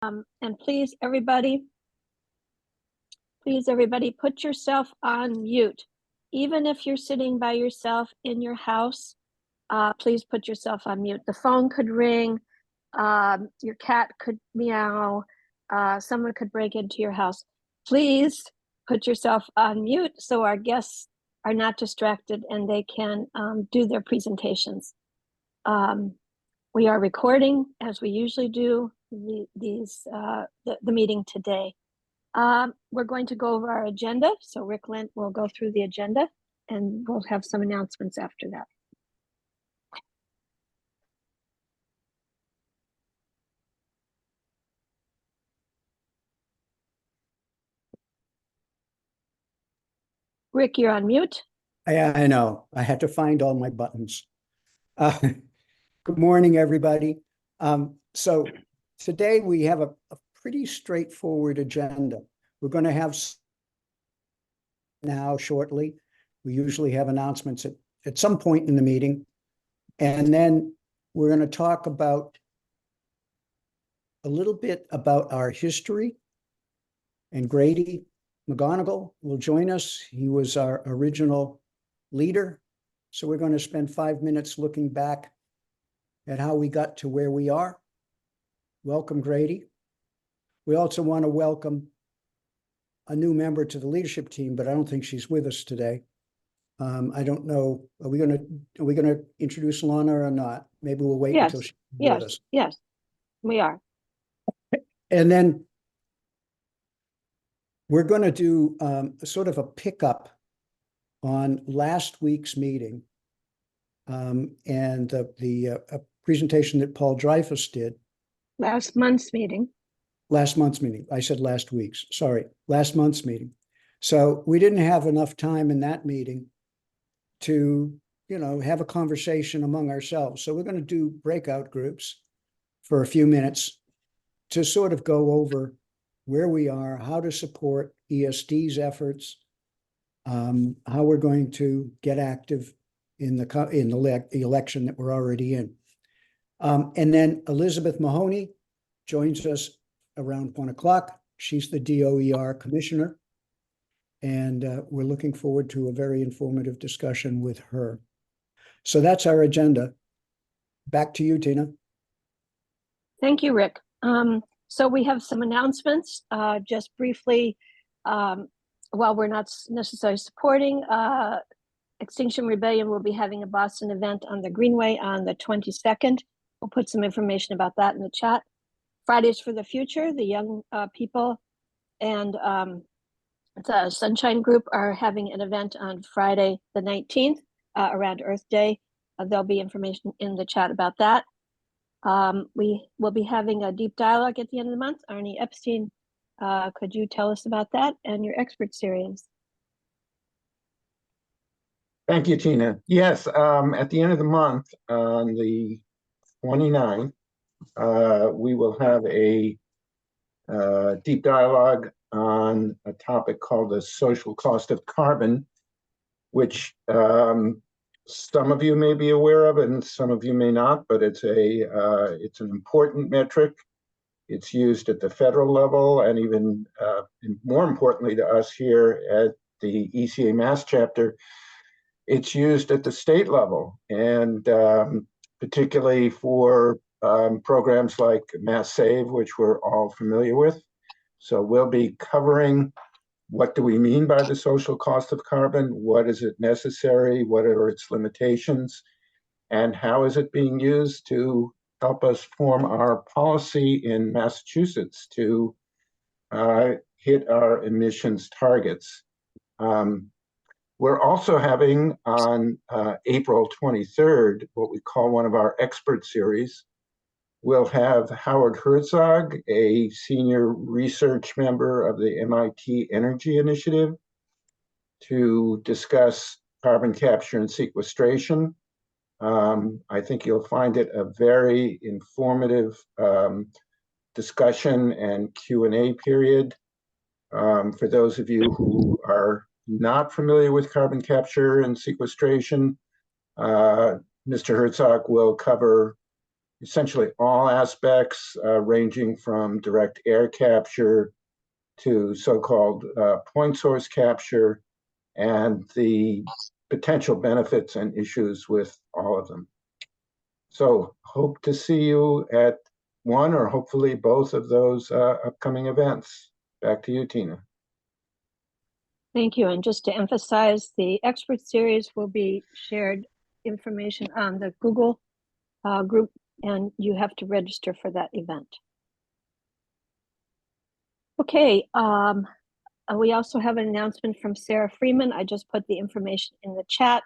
And please, everybody, put yourself on mute. Even if you're sitting by yourself in your house, please put yourself on mute. The phone could ring, your cat could meow, someone could break into your house. Please put yourself on mute so our guests are not distracted and they can do their presentations. We are recording, as we usually do, the meeting today. We're going to go over our agenda. So Rick Lent will go through the agenda and we'll have some announcements after that. Rick, you're on mute. I know. I had to find all my buttons. Good morning, everybody. So today we have a pretty straightforward agenda. We're going to have now shortly. We usually have announcements at some point in the meeting. And then we're going to talk about a little bit about our history. And Grady McGonigal will join us. He was our original leader. So we're going to spend 5 minutes looking back at how we got to where we are. Welcome, Grady. We also want to welcome a new member to the leadership team, but I don't think she's with us today. I don't know. Are we going to introduce Lana or not? Maybe we'll wait until she's with us. Yes, we are. And then we're going to do sort of a pickup on last week's meeting and the presentation that Paul Dreyfus did. Last month's meeting. Last month's meeting. I said last week's. Sorry, last month's meeting. So we didn't have enough time in that meeting to, have a conversation among ourselves. So we're going to do breakout groups for a few minutes to sort of go over where we are, how to support ESD's efforts, how we're going to get active in the election that we're already in. And then Elizabeth Mahoney joins us around 1 o'clock. She's the DOER commissioner. And we're looking forward to a very informative discussion with her. So that's our agenda. Back to you, Tina. Thank you, Rick. So we have some announcements, just briefly. While we're not necessarily supporting Extinction Rebellion, will be having a Boston event on the Greenway on the 22nd. We'll put some information about that in the chat. Fridays for the Future, the young people and the Sunshine Group are having an event on Friday the 19th around Earth Day. There'll be information in the chat about that. We will be having a deep dialogue at the end of the month. Arnie Epstein, could you tell us about that and your expert series? Thank you, Tina. Yes, at the end of the month, on the 29th, we will have a deep dialogue on a topic called the social cost of carbon, which some of you may be aware of and some of you may not, but it's an important metric. It's used at the federal level and even more importantly to us here at the ECA Mass chapter, it's used at the state level, and particularly for programs like Mass Save, which we're all familiar with. So we'll be covering what do we mean by the social cost of carbon, what is it necessary, what are its limitations, and how is it being used to help us form our policy in Massachusetts to hit our emissions targets. We're also having on April 23rd, what we call one of our expert series. We'll have Howard Herzog, a senior research member of the MIT Energy Initiative, to discuss carbon capture and sequestration. I think you'll find it a very informative discussion and Q&A period. For those of you who are not familiar with carbon capture and sequestration, Mr. Herzog will cover essentially all aspects, ranging from direct air capture to so-called point source capture, and the potential benefits and issues with all of them. So hope to see you at one or hopefully both of those upcoming events. Back to you, Tina. Thank you. And just to emphasize, the expert series will be shared information on the Google group, and you have to register for that event. Okay, we also have an announcement from Sarah Freeman. I just put the information in the chat.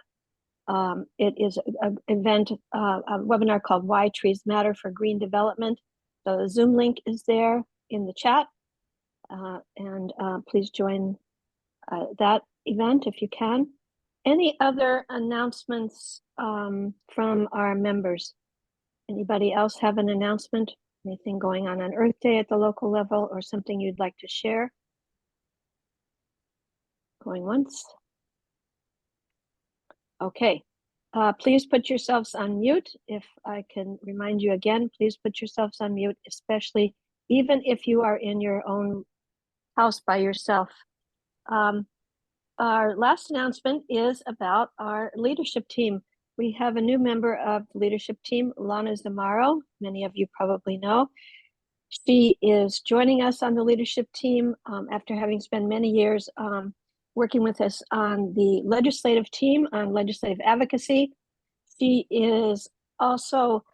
It is an event, a webinar called Why Trees Matter for Green Development. The Zoom link is there in the chat. And please join that event if you can. Any other announcements from our members? Anybody else have an announcement? Anything going on Earth Day at the local level or something you'd like to share? Going once. Okay. Please put yourselves on mute. If I can remind you again, please put yourselves on mute, especially even if you are in your own house by yourself. Our last announcement is about our leadership team. We have a new member of the leadership team, Lana Zamaro. Many of you probably know. She is joining us on the leadership team after having spent many years working with us on the legislative team on legislative advocacy. She is also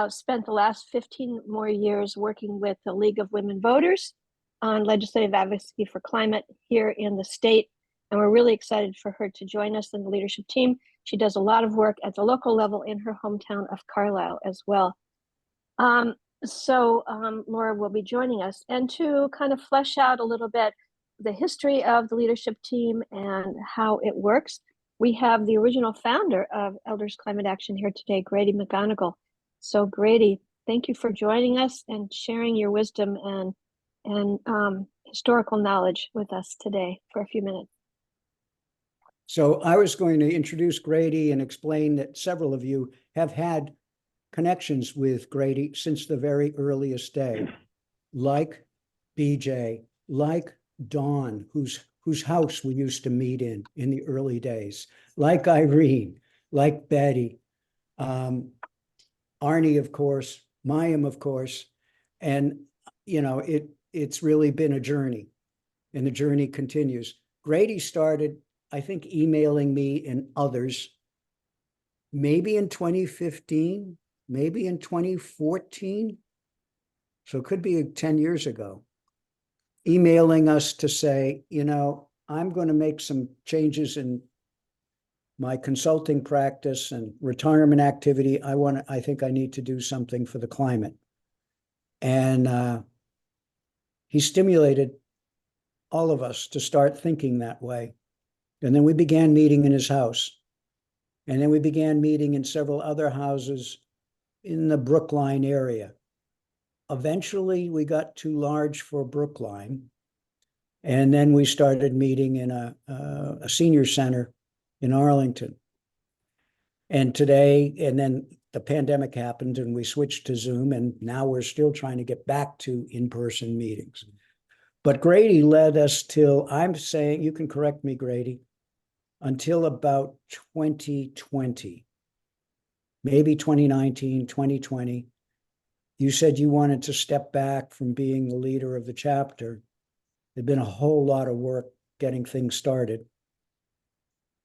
spent the last 15 more years working with the League of Women Voters on legislative advocacy for climate here in the state. And we're really excited for her to join us in the leadership team. She does a lot of work at the local level in her hometown of Carlisle as well. Laura will be joining us. And to kind of flesh out a little bit the history of the leadership team and how it works, we have the original founder of Elders Climate Action here today, Grady McGonigal. So Grady, thank you for joining us and sharing your wisdom and historical knowledge with us today for a few minutes. So I was going to introduce Grady and explain that several of you have had connections with Grady since the very earliest day, like BJ, like Dawn, whose house we used to meet in the early days, like Irene, like Betty, Arnie, of course, Mayim, of course. And, you know, it's really been a journey, and the journey continues. Grady started, I think, emailing me and others maybe in 2015, maybe in 2014. So it could be 10 years ago, emailing us to say, you know, I'm going to make some changes in my consulting practice and retirement activity. I think I need to do something for the climate. And he stimulated all of us to start thinking that way. And then we began meeting in his house. And then we began meeting in several other houses in the Brookline area. Eventually, we got too large for Brookline. And then we started meeting in a senior center in Arlington. And then the pandemic happened and we switched to Zoom, and now we're still trying to get back to in-person meetings. But Grady led us till, I'm saying, you can correct me, Grady, until about 2020, maybe 2019, 2020. You said you wanted to step back from being the leader of the chapter. There'd been a whole lot of work getting things started.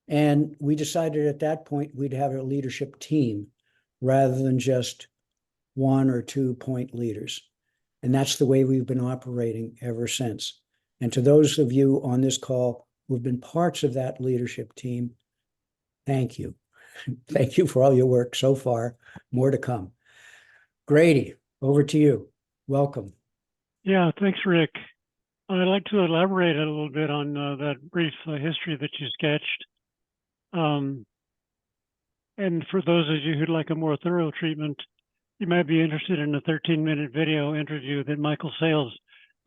And we decided at that point we'd have a leadership team rather than just 1 or 2 point leaders. And that's the way we've been operating ever since. And to those of you on this call who've been parts of that leadership team, thank you. Thank you for all your work so far. More to come. Grady, over to you. Welcome. Yeah, thanks, Rick. I'd like to elaborate a little bit on that brief history that you sketched. And for those of you who'd like a more thorough treatment, you might be interested in a 13-minute video interview that Michael Sales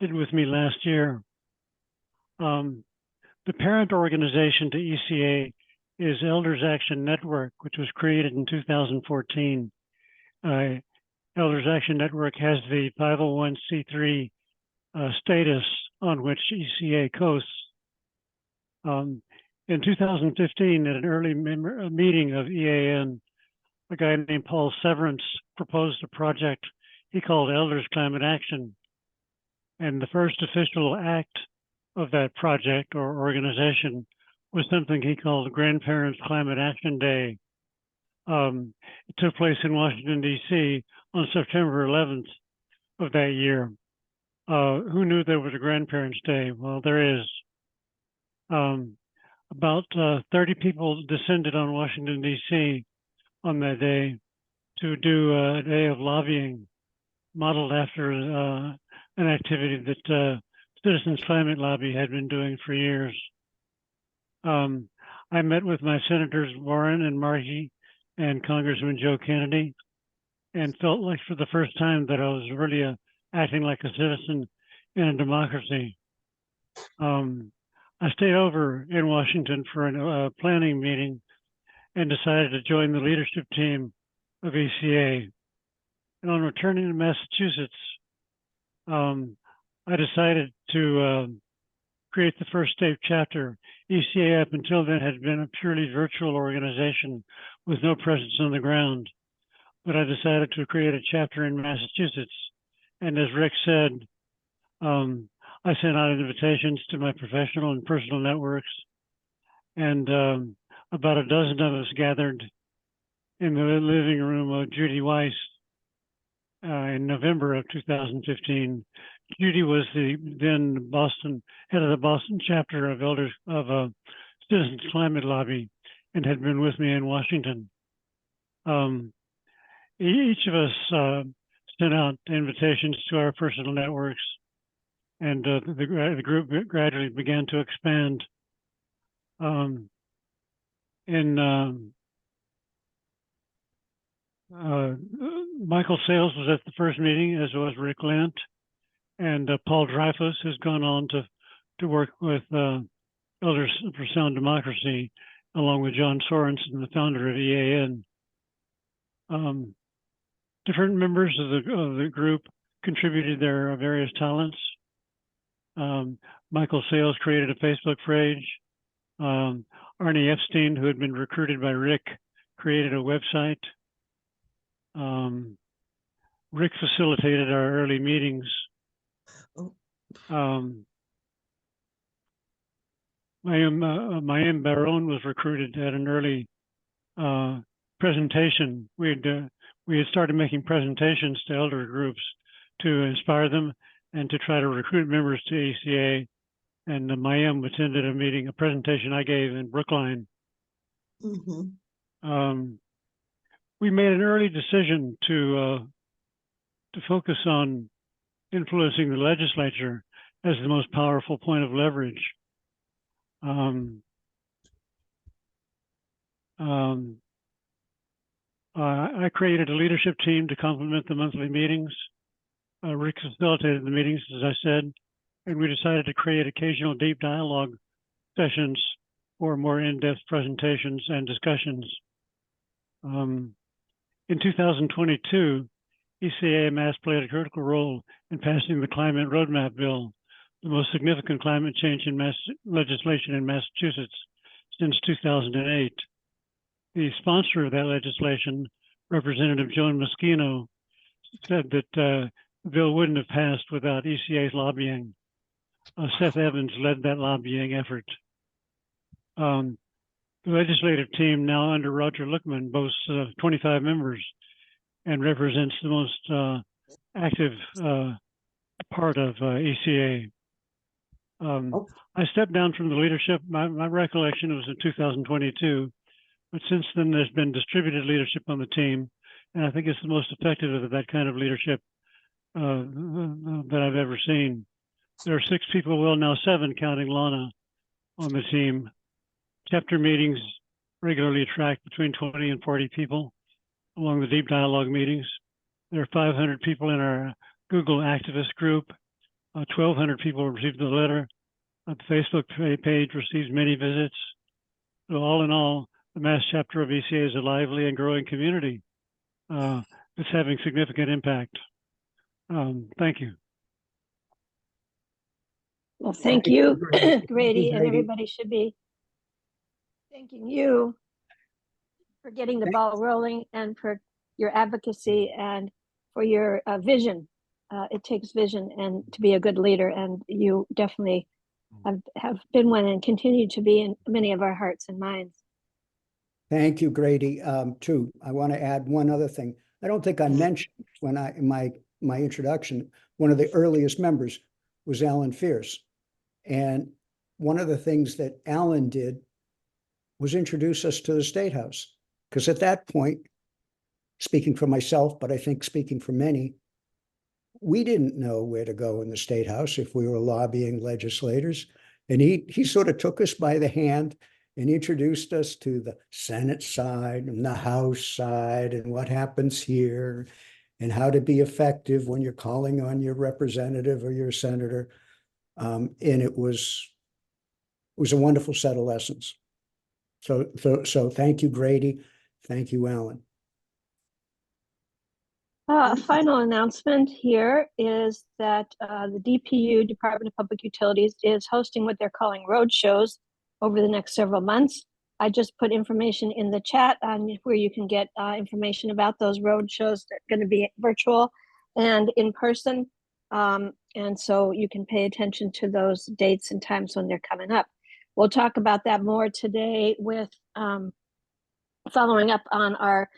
did with me last year. The parent organization to ECA is Elders Action Network, which was created in 2014. And Elders Action Network has the 501c3 status on which ECA coasts. In 2015, at an early meeting of EAN, a guy named Paul Severance proposed a project he called Elders Climate Action. And the first official act of that project or organization was something he called Grandparents Climate Action Day. It took place in Washington, D.C. on September 11th of that year. Who knew there was a Grandparents Day? Well, there is. About 30 people descended on Washington, D.C. on that day to do a day of lobbying modeled after an activity that Citizens Climate Lobby had been doing for years. I met with my Senators Warren and Markey and Congressman Joe Kennedy and felt like for the first time that I was really acting like a citizen in a democracy. I stayed over in Washington for a planning meeting and decided to join the leadership team of ECA. And on returning to Massachusetts, I decided to create the first state chapter. ECA up until then had been a purely virtual organization with no presence on the ground. But I decided to create a chapter in Massachusetts. And as Rick said, I sent out invitations to my professional and personal networks. And about a dozen of us gathered in the living room of Judy Weiss in November of 2015. Judy was the then head of the Boston chapter of Citizens Climate Lobby and had been with me in Washington. Each of us sent out invitations to our personal networks, and the group gradually began to expand. Michael Sales was at the first meeting, as was Rick Lent, and Paul Dreyfus has gone on to work with Elders for Sound Democracy, along with John Sorensen, the founder of EAN. Different members of the group contributed their various talents. Michael Sales created a Facebook page. Arnie Epstein, who had been recruited by Rick, created a website. Rick facilitated our early meetings. Mayim Baron was recruited at an early presentation. We had started making presentations to elder groups to inspire them and to try to recruit members to ECA. And Mayim attended a presentation I gave in Brookline. Mm-hmm. We made an early decision to focus on influencing the legislature as the most powerful point of leverage. I created a leadership team to complement the monthly meetings. Rick facilitated the meetings, as I said, and we decided to create occasional deep dialogue sessions for more in-depth presentations and discussions. In 2022, ECA Mass played a critical role in passing the Climate Roadmap Bill, the most significant climate change in legislation in Massachusetts since 2008. The sponsor of that legislation, Representative Joan Moschino, said that the bill wouldn't have passed without ECA's lobbying. Seth Evans led that lobbying effort. The legislative team, now under Roger Lookman, boasts 25 members and represents the most active part of ECA. I stepped down from the leadership. My recollection was in 2022, but since then there's been distributed leadership on the team, and I think it's the most effective of that kind of leadership that I've ever seen. There are 6 people, well now 7, counting Lana, on the team. Chapter meetings regularly attract between 20 and 40 people along the deep dialogue meetings. There are 500 people in our Google activist group. 1,200 people received the letter. The Facebook page receives many visits. So all in all, the Mass chapter of ECA is a lively and growing community. it's having significant impact. Thank you. Well, thank you, Thank you, Grady, and Grady. everybody should be thanking you for getting the Thank- ball rolling and for your advocacy and for your vision. It takes vision and to be a good leader, and you definitely have been one and continue to be in many of our hearts and minds. Thank you, Grady. Too, I want to add one other thing. I don't think I mentioned when in my introduction, one of the earliest members was Alan Fierce. And one of the things that Alan did was introduce us to the State House. Because at that point, speaking for myself, but I think speaking for many, we didn't know where to go in the State House if we were lobbying legislators. And he sort of took us by the hand and introduced us to the Senate side and the House side and what happens here and how to be effective when you're calling on your representative or your senator. And it was a wonderful set of lessons. So thank you, Grady. Thank you, Alan. A final announcement here is that the DPU, Department of Public Utilities, is hosting what they're calling road shows over the next several months. I just put information in the chat on where you can get information about those road shows. They're going to be virtual and in person. And so you can pay attention to those dates and times when they're coming up. We'll talk about that more today with following up on our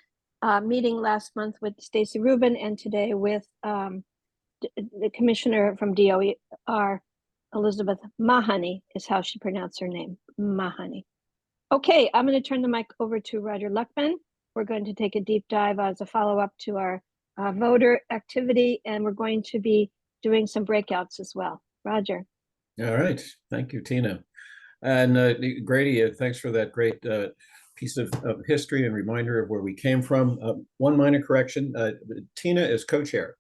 meeting last month with Stacy Rubin, and today with the commissioner from DOER, Elizabeth Mahoney is how she pronounced her name, Mahoney. Okay, I'm going to turn the mic over to Roger Luckman. We're going to take a deep dive as a follow-up to our voter activity, and we're going to be doing some breakouts as well. Roger. All right, thank you, Tina. And Grady, thanks for that great piece of history and reminder of where we came from. One minor correction, Tina is co-chair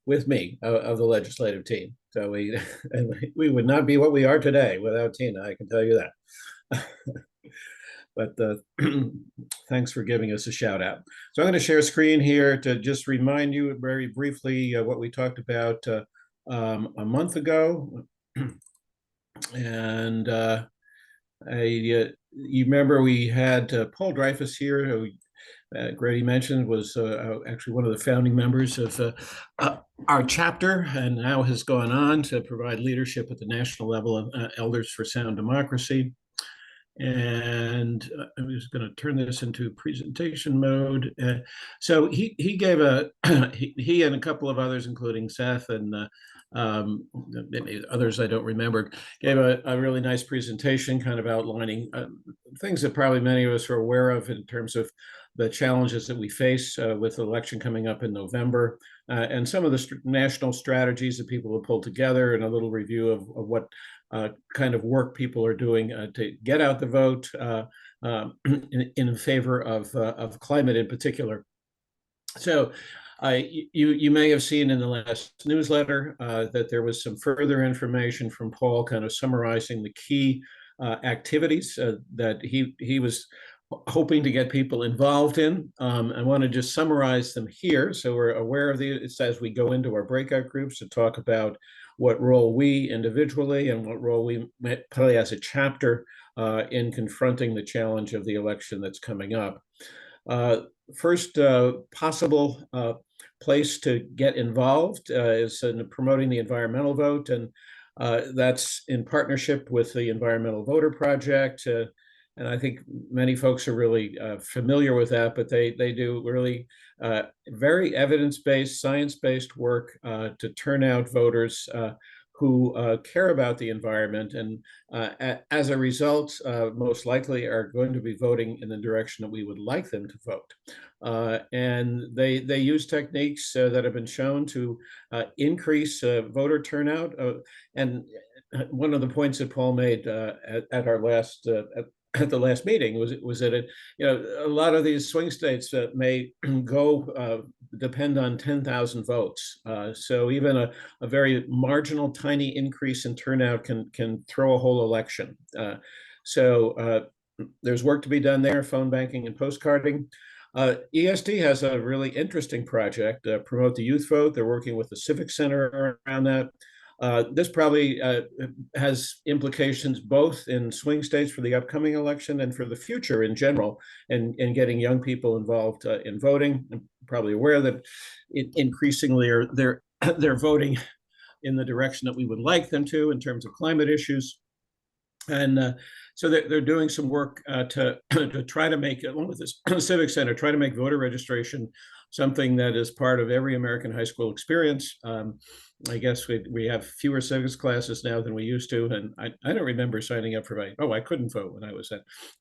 with me of the legislative team. So we would not be what we are today without Tina, I can tell you that. But thanks for giving us a shout out. So I'm going to share a screen here to just remind you very briefly what we talked about a month ago. And you remember we had Paul Dreyfus here, who Grady mentioned was actually one of the founding members of our chapter, and now has gone on to provide leadership at the national level of Elders for Sound Democracy. And I'm just going to turn this into presentation mode. So he gave he and a couple of others, including Seth and others I don't remember, gave a really nice presentation kind of outlining things that probably many of us are aware of in terms of the challenges that we face with the election coming up in November, and some of the national strategies that people have pulled together, and a little review of what kind of work people are doing to get out the vote in favor of climate in particular. So you may have seen in the last newsletter that there was some further information from Paul kind of summarizing the key activities that he was hoping to get people involved in. I want to just summarize them here so we're aware of these as we go into our breakout groups to talk about what role we individually and what role we play as a chapter in confronting the challenge of the election that's coming up. First possible place to get involved is in promoting the environmental vote, and that's in partnership with the Environmental Voter Project. And I think many folks are really familiar with that, but they do really very evidence-based, science-based work to turn out voters who care about the environment, and as a result, most likely are going to be voting in the direction that we would like them to vote. And they use techniques that have been shown to increase voter turnout. And one of the points that Paul made at our last at the last meeting was that a lot of these swing states may depend on 10,000 votes. So even a very marginal, tiny increase in turnout can throw a whole election. So there's work to be done there, phone banking and postcarding. ESD has a really interesting project, Promote the Youth Vote. They're working with the Civic Center around that. This probably has implications both in swing states for the upcoming election and for the future in general, and getting young people involved in voting. I'm probably aware that increasingly they're voting in the direction that we would like them to in terms of climate issues. And so they're doing some work to try to make, along with this Civic Center, try to make voter registration something that is part of every American high school experience. I guess we have fewer civics classes now than we used to, and I don't remember signing up for voting. Oh, I couldn't vote when I was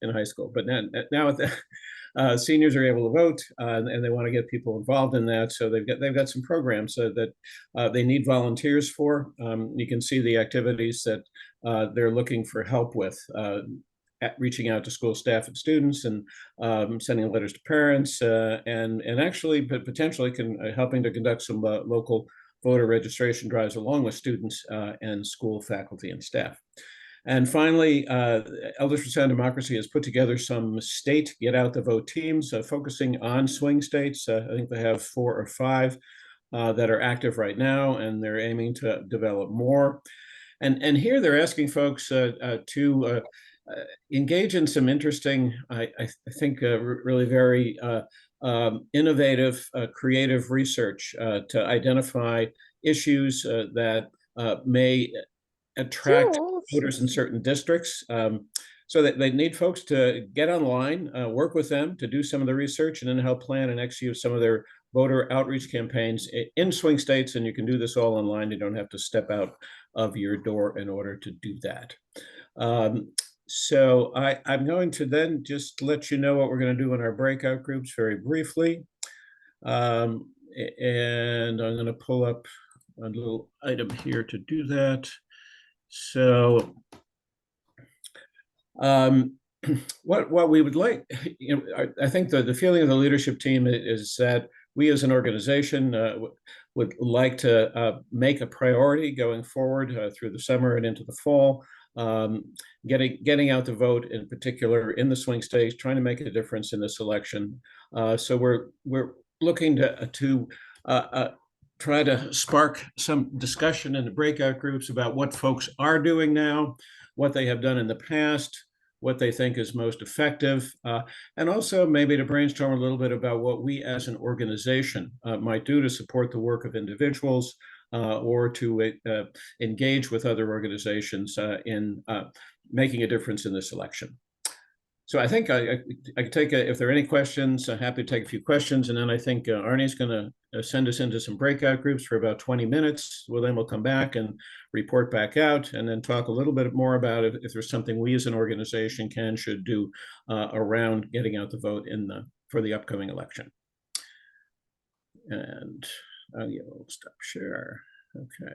in high school, but now seniors are able to vote, and they want to get people involved in that. So they've got some programs that they need volunteers for. You can see the activities that they're looking for help with. At reaching out to school staff and students, and sending letters to parents, and actually potentially helping to conduct some local voter registration drives along with students and school faculty and staff. And finally, Elders for Sound Democracy has put together some state get out the vote teams focusing on swing states. I think they have 4 or 5 that are active right now, and they're aiming to develop more. And here they're asking folks to engage in some interesting, I think, really very innovative, creative research to identify issues that may attract voters in certain districts. So that they need folks to get online, work with them to do some of the research, and then help plan and execute some of their voter outreach campaigns in swing states. And you can do this all online. You don't have to step out of your door in order to do that. So I'm going to then just let you know what we're going to do in our breakout groups very briefly. And I'm going to pull up a little item here to do that. So what we would like, I think the feeling of the leadership team is that we as an organization would like to make a priority going forward through the summer and into the fall, getting out the vote, in particular in the swing states, trying to make a difference in this election. So we're looking to try to spark some discussion in the breakout groups about what folks are doing now, what they have done in the past, what they think is most effective, and also maybe to brainstorm a little bit about what we as an organization might do to support the work of individuals or to engage with other organizations in making a difference in this election. So I think I could take if there are any questions, I'm happy to take a few questions. And then I think Arnie's going to send us into some breakout groups for about 20 minutes. Well, then we'll come back and report back out, and then talk a little bit more about it if there's something we as an organization should do around getting out the vote for the upcoming election. And yeah, we'll stop share. Okay.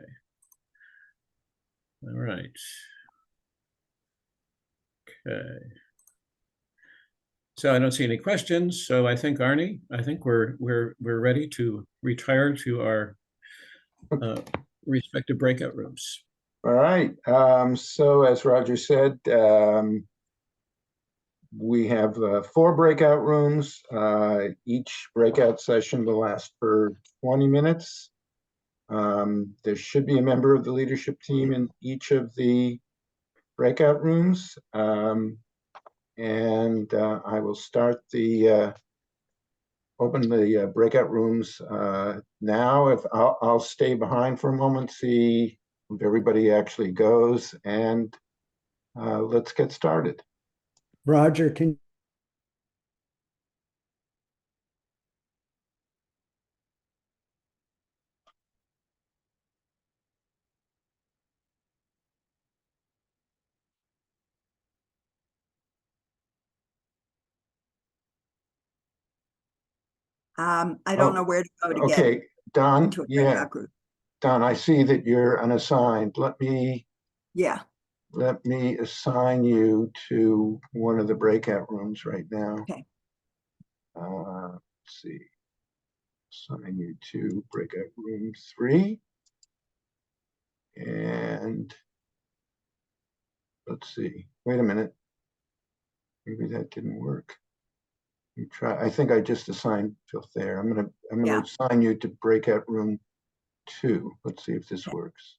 All right. Okay. So I don't see any questions. So I think, Arnie, we're ready to retire to our respective breakout rooms. All right. So as Roger said, we have 4 breakout rooms. Each breakout session will last for 20 minutes. There should be a member of the leadership team in each of the breakout rooms. And I will start open the breakout rooms now. If I'll stay behind for a moment, see if everybody actually goes, and let's get started. Roger, can I don't know where to go to get Okay, Don, into a yeah, breakout group. Don, I see that you're unassigned. Let me assign you to one of the breakout rooms right now. Okay. Let's see. Assign you to breakout room 3. And let's see. Wait a minute. Maybe that didn't work. You try, I think I just assigned Phil there. I'm Yeah. gonna assign you to breakout room 2. Let's see if this works.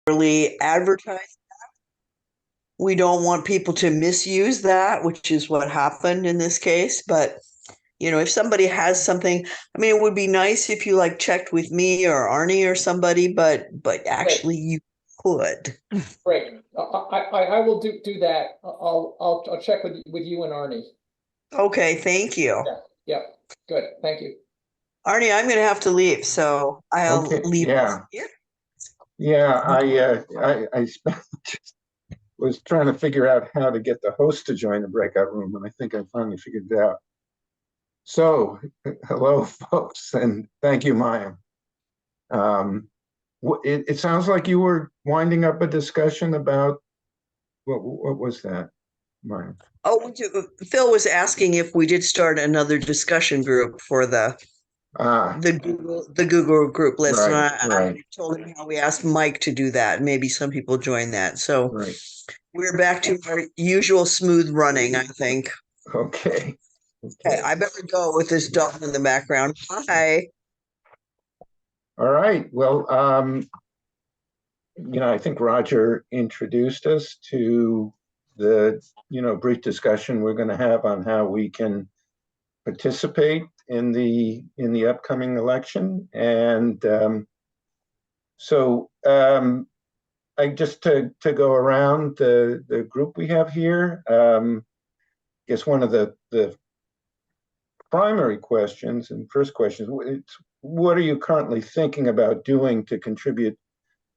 Really advertise. We don't want people to misuse that, which is what happened in this case. But if somebody has something, I mean, it would be nice if you like checked with me or Arnie or somebody, but actually you could. Great. I will do that. I'll check with you and Arnie. Okay, thank you. Yeah, good. Thank you. Arnie, I'm going to have to leave, so I'll Okay, leave yeah. here. Yeah, I just was trying to figure out how to get the host to join the breakout room, and I think I finally figured it out. So, hello, folks, and thank you, Maya. It sounds like you were winding up a discussion about what was that, Maya? Oh, Phil was asking if we did start another discussion group for the Google group list. Right, And I told him how we asked Mike to do that. Maybe some people join that. So right. we're back to our usual smooth running, I think. Okay. Okay, I better go with this dog in the background. Hi. All right. Well, I think Roger introduced us to the, brief discussion we're going to have on how we can participate in the upcoming election. And so I just to go around the group we have here, I guess one of the primary questions and first questions, what are you currently thinking about doing to contribute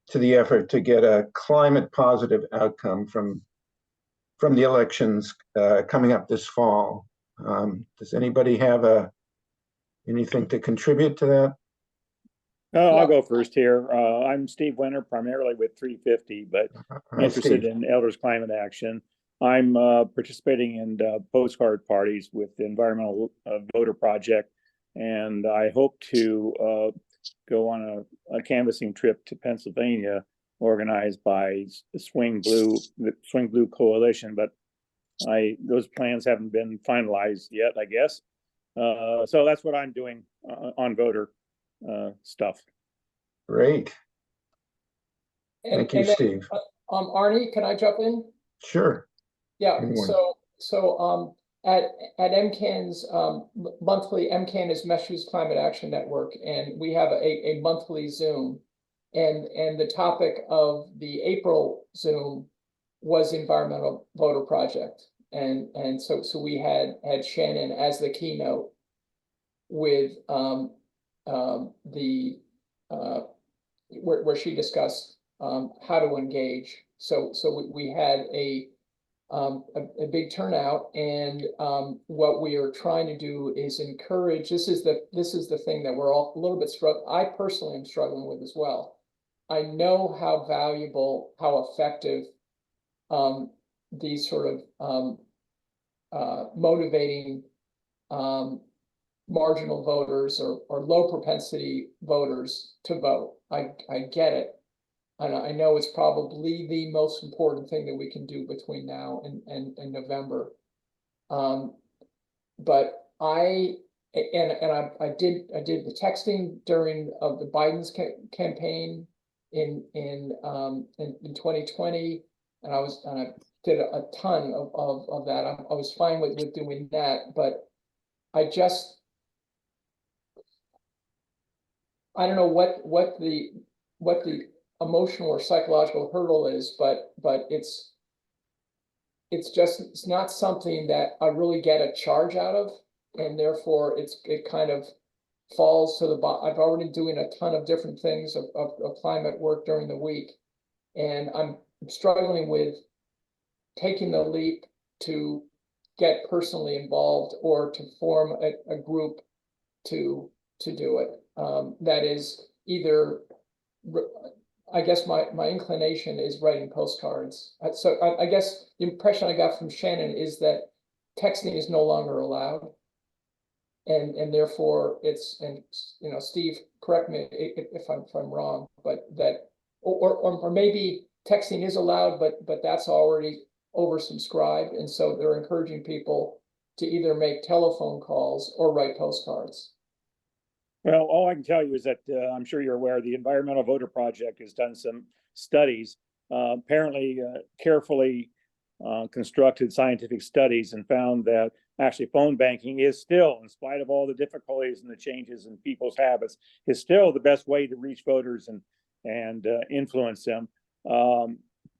to the effort to get a climate positive outcome from the elections coming up this fall? Does anybody have anything to contribute to that? I'll go first here. I'm Steve Winter, primarily with 350, but interested in Elders Climate Action. I'm participating in postcard parties with the Environmental Voter Project, and I hope to go on a canvassing trip to Pennsylvania organized by the Swing Blue Coalition, but those plans haven't been finalized yet, I guess. So that's what I'm doing on voter stuff. Great. Thank you, And then, Steve. Arnie, can I jump in? Sure. Yeah, Anyone. so at MCAN's monthly, MCAN is Massachusetts Climate Action Network, and we have a monthly Zoom. And the topic of the April Zoom was Environmental Voter Project. And so we had Shannon as the keynote with where she discussed how to engage. So we had a big turnout, and what we are trying to do is encourage. This is the thing that we're all a little bit I personally am struggling with as well. I know how valuable, how effective these sort of motivating marginal voters or low propensity voters to vote. I get it. And I know it's probably the most important thing that we can do between now and November. But I did the texting during the Biden's campaign in 2020, and I did a ton of that. I was fine with doing that, but I don't know what the emotional or psychological hurdle is, but it's not something that I really get a charge out of, and therefore it kind of falls to the bottom. I've already doing a ton of different things of climate work during the week, and I'm struggling with taking the leap to get personally involved or to form a group to do it. That is either, I guess my inclination is writing postcards. So I guess the impression I got from Shannon is that texting is no longer allowed. And therefore it's, and Steve, correct me if I'm wrong, but that, or maybe texting is allowed, but that's already oversubscribed. And so they're encouraging people to either make telephone calls or write postcards. Well, all I can tell you is that I'm sure you're aware the Environmental Voter Project has done some studies, apparently carefully constructed scientific studies, and found that actually phone banking is still, in spite of all the difficulties and the changes in people's habits, is still the best way to reach voters and influence them.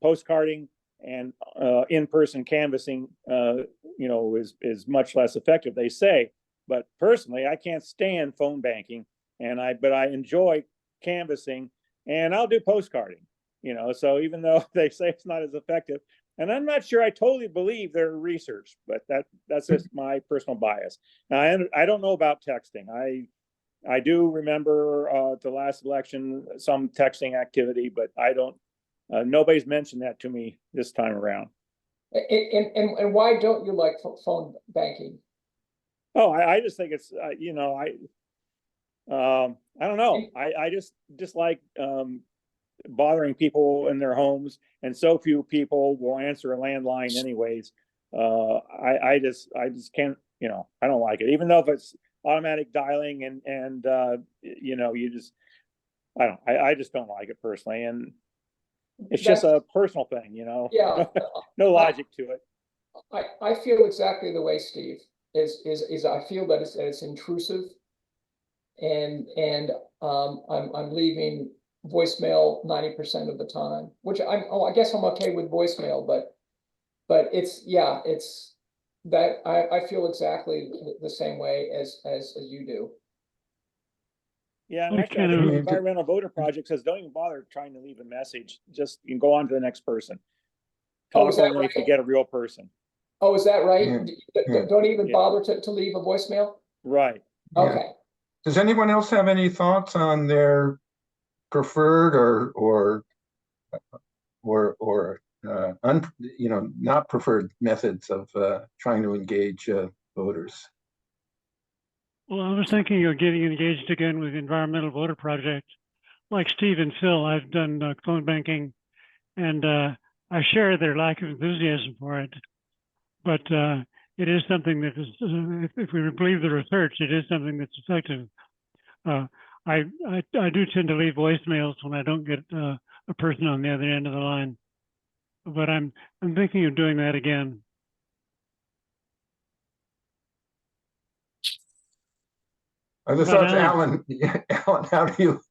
Postcarding and in-person canvassing, is much less effective, they say. But personally, I can't stand phone banking, but I enjoy canvassing, and I'll do postcarding. So even though they say it's not as effective, and I'm not sure I totally believe their research, but that's just my personal bias. Now, I don't know about texting. I do remember the last election some texting activity, but I don't. Nobody's mentioned that to me this time around. And why don't you like phone banking? Oh, I just think it's I don't know. I just dislike bothering people in their homes, and so few people will answer a landline anyways. I just can't, I don't like it, even though if it's automatic dialing and you just, I just don't like it personally, and it's just a personal thing, Yeah. no logic to it. I feel exactly the way Steve is I feel that it's intrusive, and I'm leaving voicemail 90% of the time, which I guess I'm okay with voicemail, but it's that I feel exactly the same way as you do. Yeah, actually, I think the Environmental Voter Project says don't even bother trying to leave a message. Just you can go on to the next person. Talk only if you get a real person. Oh, is that right? Yeah. Don't even bother to leave a voicemail? Right. Okay. Yeah. Does anyone else have any thoughts on their preferred or not preferred methods of trying to engage voters? Well, I was thinking of getting engaged again with the Environmental Voter Project. Like Steve and Phil, I've done phone banking, and I share their lack of enthusiasm for it. But it is something that is, if we believe the research, it is something that's effective. I do tend to leave voicemails when I don't get a person on the other end of the line, but I'm thinking of doing that again. Other But thoughts, Alan- Alan? Alan, how do you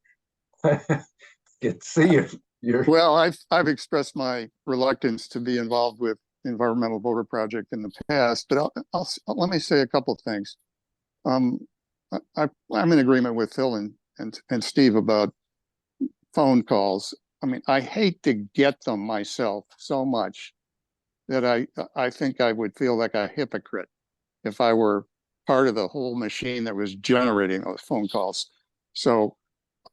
see if you're? Well, I've expressed my reluctance to be involved with Environmental Voter Project in the past, but let me say a couple of things. I'm in agreement with Phil and Steve about phone calls. I mean, I hate to get them myself so much that I think I would feel like a hypocrite if I were part of the whole machine that was generating those phone calls. So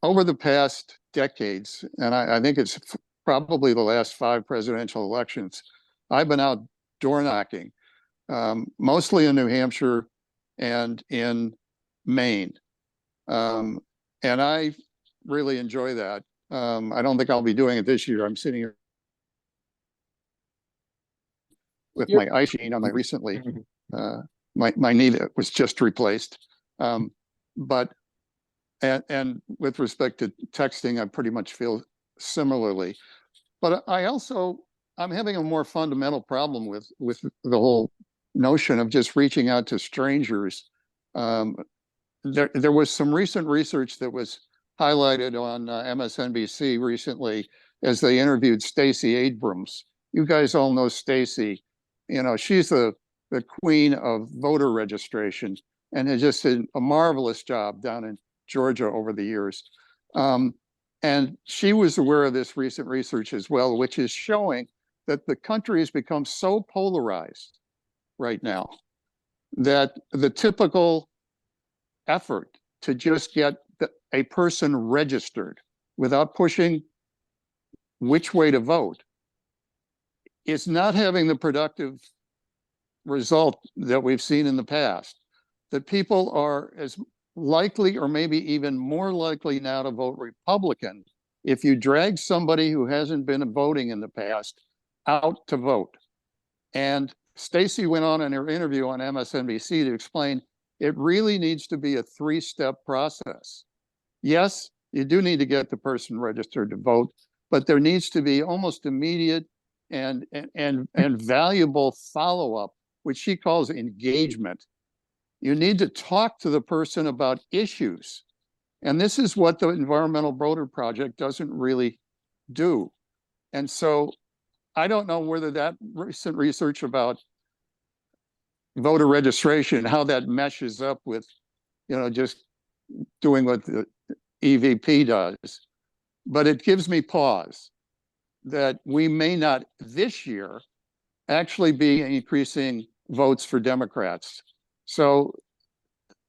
over the past decades, and I think it's probably the last 5 presidential elections, I've been out door knocking, mostly in New Hampshire and in Maine. And I really enjoy that. I don't think I'll be doing it this year. I'm sitting here with my ice machine on my recently, my knee that was just replaced. But with respect to texting, I pretty much feel similarly. But I'm having a more fundamental problem with the whole notion of just reaching out to strangers. There was some recent research that was highlighted on MSNBC recently as they interviewed Stacey Abrams. You guys all know Stacey. You know, she's the queen of voter registration and has just did a marvelous job down in Georgia over the years. And she was aware of this recent research as well, which is showing that the country has become so polarized right now that the typical effort to just get a person registered without pushing which way to vote is not having the productive result that we've seen in the past. That people are as likely or maybe even more likely now to vote Republican if you drag somebody who hasn't been voting in the past out to vote. And Stacey went on in her interview on MSNBC to explain it really needs to be a 3-step process. Yes, you do need to get the person registered to vote, but there needs to be almost immediate and valuable follow-up, which she calls engagement. You need to talk to the person about issues. And this is what the Environmental Voter Project doesn't really do. And so I don't know whether that recent research about voter registration, how that meshes up with, just doing what the EVP does. But it gives me pause that we may not this year actually be increasing votes for Democrats. So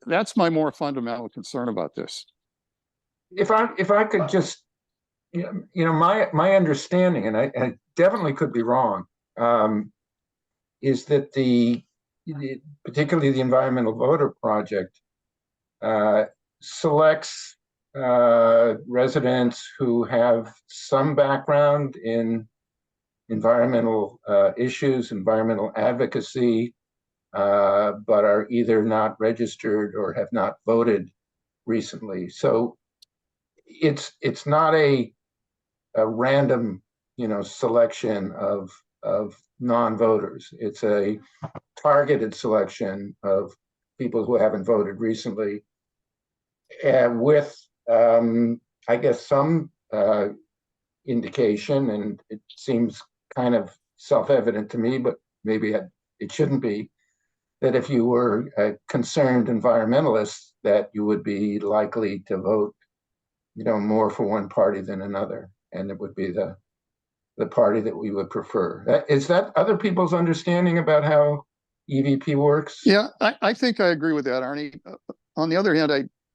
that's my more fundamental concern about this. If I could just, my understanding, and I definitely could be wrong, is that particularly the Environmental Voter Project selects residents who have some background in environmental issues, environmental advocacy, but are either not registered or have not voted recently. So it's not a random, selection of non-voters. It's a targeted selection of people who haven't voted recently, with I guess some indication, and it seems kind of self-evident to me, but maybe it shouldn't be, that if you were a concerned environmentalist, that you would be likely to vote, more for one party than another, and it would be the party that we would prefer. Is that other people's understanding about how EVP works? Yeah, I think I agree with that, Arnie. On the other hand,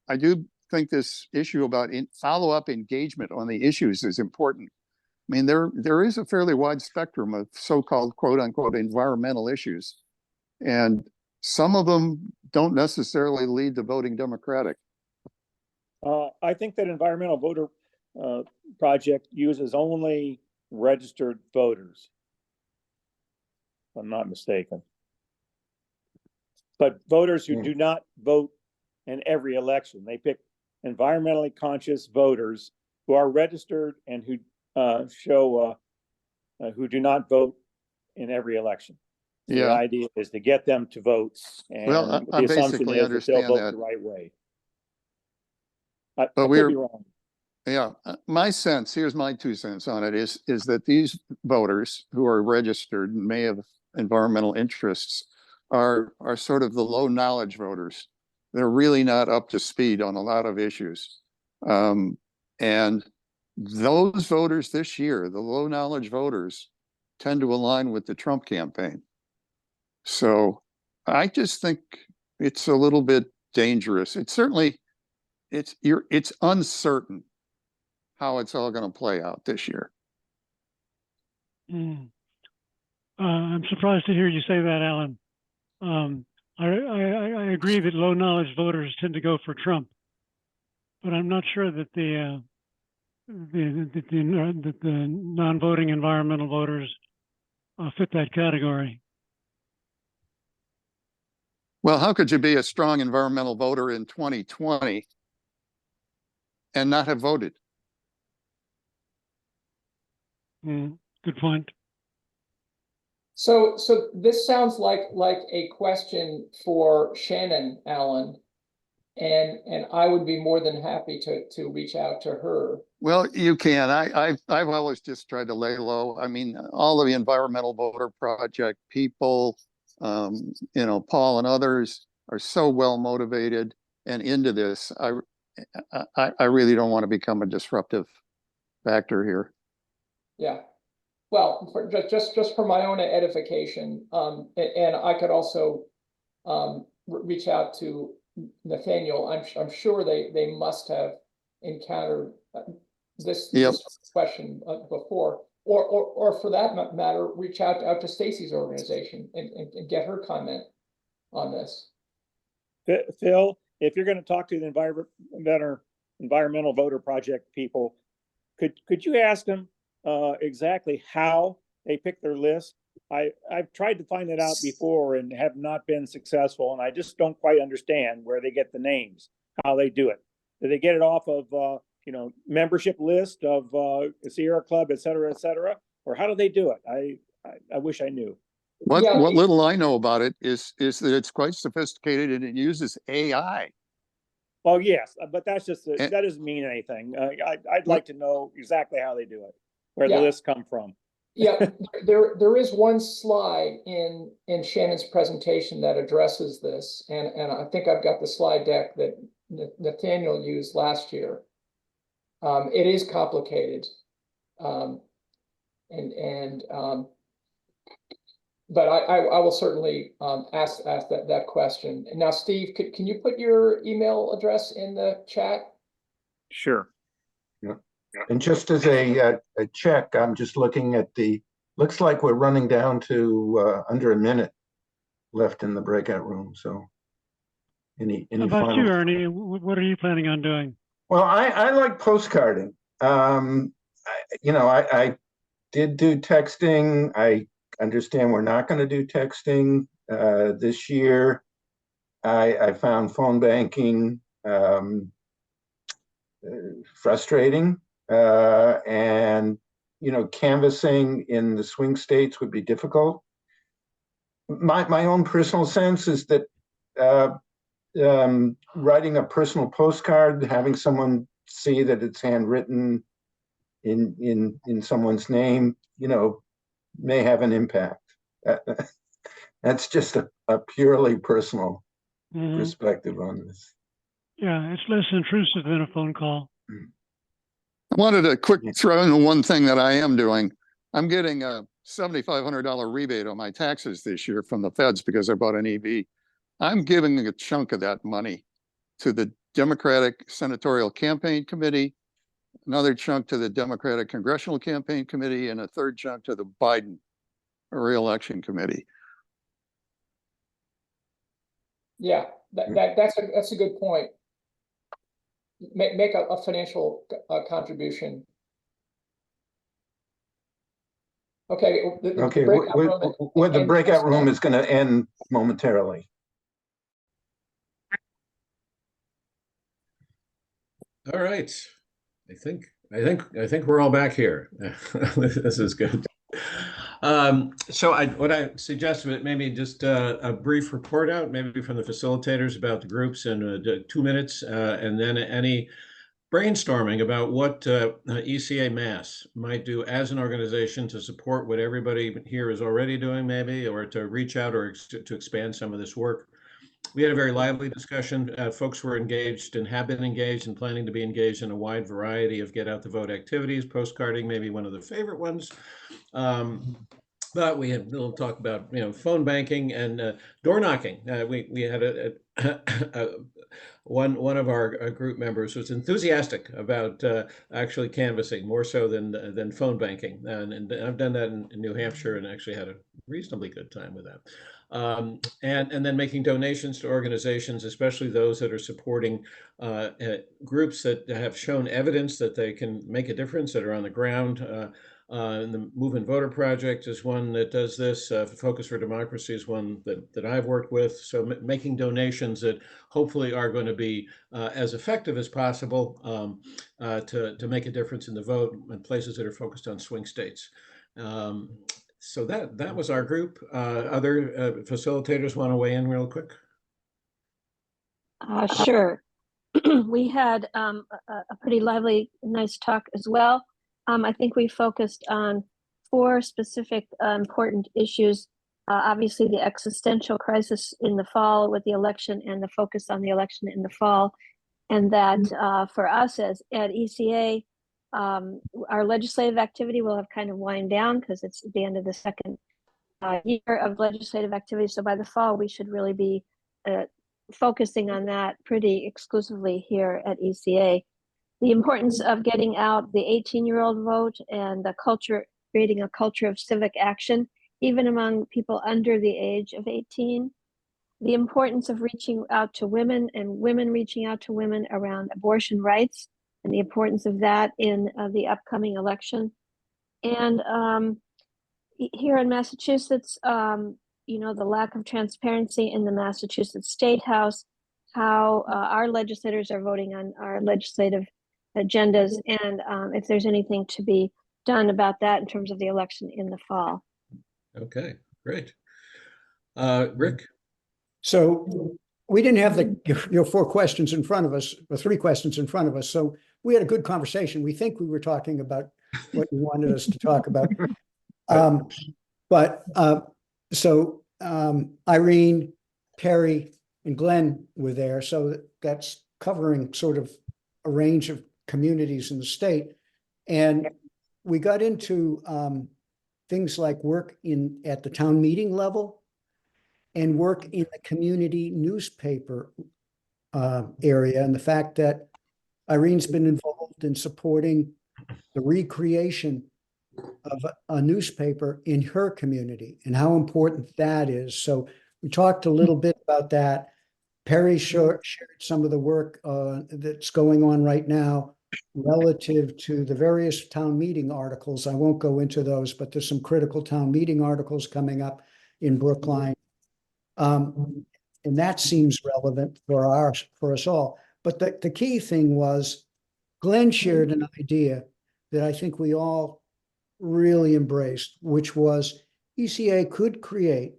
I do think this issue about follow-up engagement on the issues is important. I mean, there is a fairly wide spectrum of so-called quote-unquote environmental issues. And some of them don't necessarily lead to voting Democratic. I think that environmental voter project uses only registered voters. If I'm not mistaken. But voters who do not vote in every election, they pick environmentally conscious voters who are registered and who who do not vote in every election. So the Yeah. idea is to get them to vote, and Well, I the assumption basically is that they'll understand vote that. the right way. But I could be wrong. Yeah, my sense, here's my 2 cents on it, is that these voters who are registered and may have environmental interests are sort of the low knowledge voters. They're really not up to speed on a lot of issues. And those voters this year, the low knowledge voters, tend to align with the Trump campaign. So I just think it's a little bit dangerous. It's certainly, it's uncertain how it's all going to play out this year. I'm surprised to hear you say that, Alan. I agree that low knowledge voters tend to go for Trump, but I'm not sure that the non-voting environmental voters fit that category. Well, how could you be a strong environmental voter in 2020 and not have voted? Good point. So this sounds like a question for Shannon, Alan, and I would be more than happy to reach out to her. Well, you can. I've always just tried to lay low. I mean, all of the environmental voter project people, you know, Paul and others are so well motivated and into this. I really don't want to become a disruptive factor here. Yeah. Well, just for my own edification, and I could also reach out to Nathaniel. I'm sure they must have encountered this question before, or for that matter, reach out to Stacy's organization and get her comment on this. Phil, if you're going to talk to the environmental voter project people, could you ask them exactly how they pick their list? I've tried to find it out before and have not been successful, and I just don't quite understand where they get the names, how they do it. Do they get it off of you know, membership list of Sierra Club, et cetera, or how do they do it? I wish I knew. What little I know about it is that it's quite sophisticated and it uses AI. Well, yes, but that's just that doesn't mean anything. I'd like to know exactly how they do it, where the lists come from. Yeah, there is one slide in Shannon's presentation that addresses this, and I think I've got the slide deck that Nathaniel used last year. It is complicated, but I will certainly ask that question. And now, Steve, can you put your email address in the chat? Sure. Yeah. And just as a check, I'm just looking at looks like we're running down to under a minute left in the breakout room. So any How about final... you, Ernie? What are you planning on doing? Well, I like postcarding. You know, I did do texting. I understand we're not going to do texting this year. I found phone banking frustrating, and you know, canvassing in the swing states would be difficult. My own personal sense is that writing a personal postcard, having someone see that it's handwritten in someone's name, you know, may have an impact. That's just a purely personal perspective on this. Yeah, it's less intrusive than a phone call. I wanted to quick throw in one thing that I am doing. I'm getting a $7,500 rebate on my taxes this year from the feds because I bought an EV. I'm giving a chunk of that money to the Democratic Senatorial Campaign Committee, another chunk to the Democratic Congressional Campaign Committee, and a third chunk to the Biden re-election committee. Yeah, that's a good point. Make a financial contribution. Okay. Okay, breakout room the ends breakout room just is going to end momentarily. All right. I think we're all back here. This is good. So what I suggested, maybe just a brief report out, maybe from the facilitators about the groups in 2 minutes, and then any brainstorming about what ECA Mass might do as an organization to support what everybody here is already doing, maybe, or to reach out or to expand some of this work. We had a very lively discussion. Folks were engaged and have been engaged and planning to be engaged in a wide variety of get out the vote activities, postcarding, maybe one of the favorite ones. But we had a little talk about, phone banking and door knocking. We had one of our group members was enthusiastic about actually canvassing more so than phone banking, and I've done that in New Hampshire and actually had a reasonably good time with that. And then making donations to organizations, especially those that are supporting groups that have shown evidence that they can make a difference, that are on the ground. And the Movement Voter Project is one that does this. Focus for Democracy is one that I've worked with. So making donations that hopefully are going to be as effective as possible to make a difference in the vote in places that are focused on swing states. So that was our group. Other facilitators want to weigh in real quick? Sure. We had a pretty lively, nice talk as well. I think we focused on 4 specific important issues. Obviously, the existential crisis in the fall with the election and the focus on the election in the fall. And that for us as at ECA, our legislative activity will have kind of wind down because it's the end of the second year of legislative activity. So by the fall, we should really be focusing on that pretty exclusively here at ECA. The importance of getting out the 18-year-old vote and the culture, creating a culture of civic action, even among people under the age of 18. The importance of reaching out to women and women reaching out to women around abortion rights and the importance of that in the upcoming election. And here in Massachusetts, the lack of transparency in the Massachusetts State House, how our legislators are voting on our legislative agendas, and if there's anything to be done about that in terms of the election in the fall. Okay, great. Rick? So we didn't have your 4 questions in front of us, or 3 questions in front of us. So we had a good conversation. We think we were talking about what you wanted us to talk about. So Irene, Perry, and Glenn were there. So that's covering sort of a range of communities in the state. And we got into things like work at the town meeting level and work in the community newspaper area, and the fact that Irene's been involved in supporting the recreation of a newspaper in her community and how important that is. So we talked a little bit about that. Perry shared some of the work that's going on right now relative to the various town meeting articles. I won't go into those, but there's some critical town meeting articles coming up in Brookline. And that seems relevant for us all. But the key thing was Glenn shared an idea that I think we all really embraced, which was ECA could create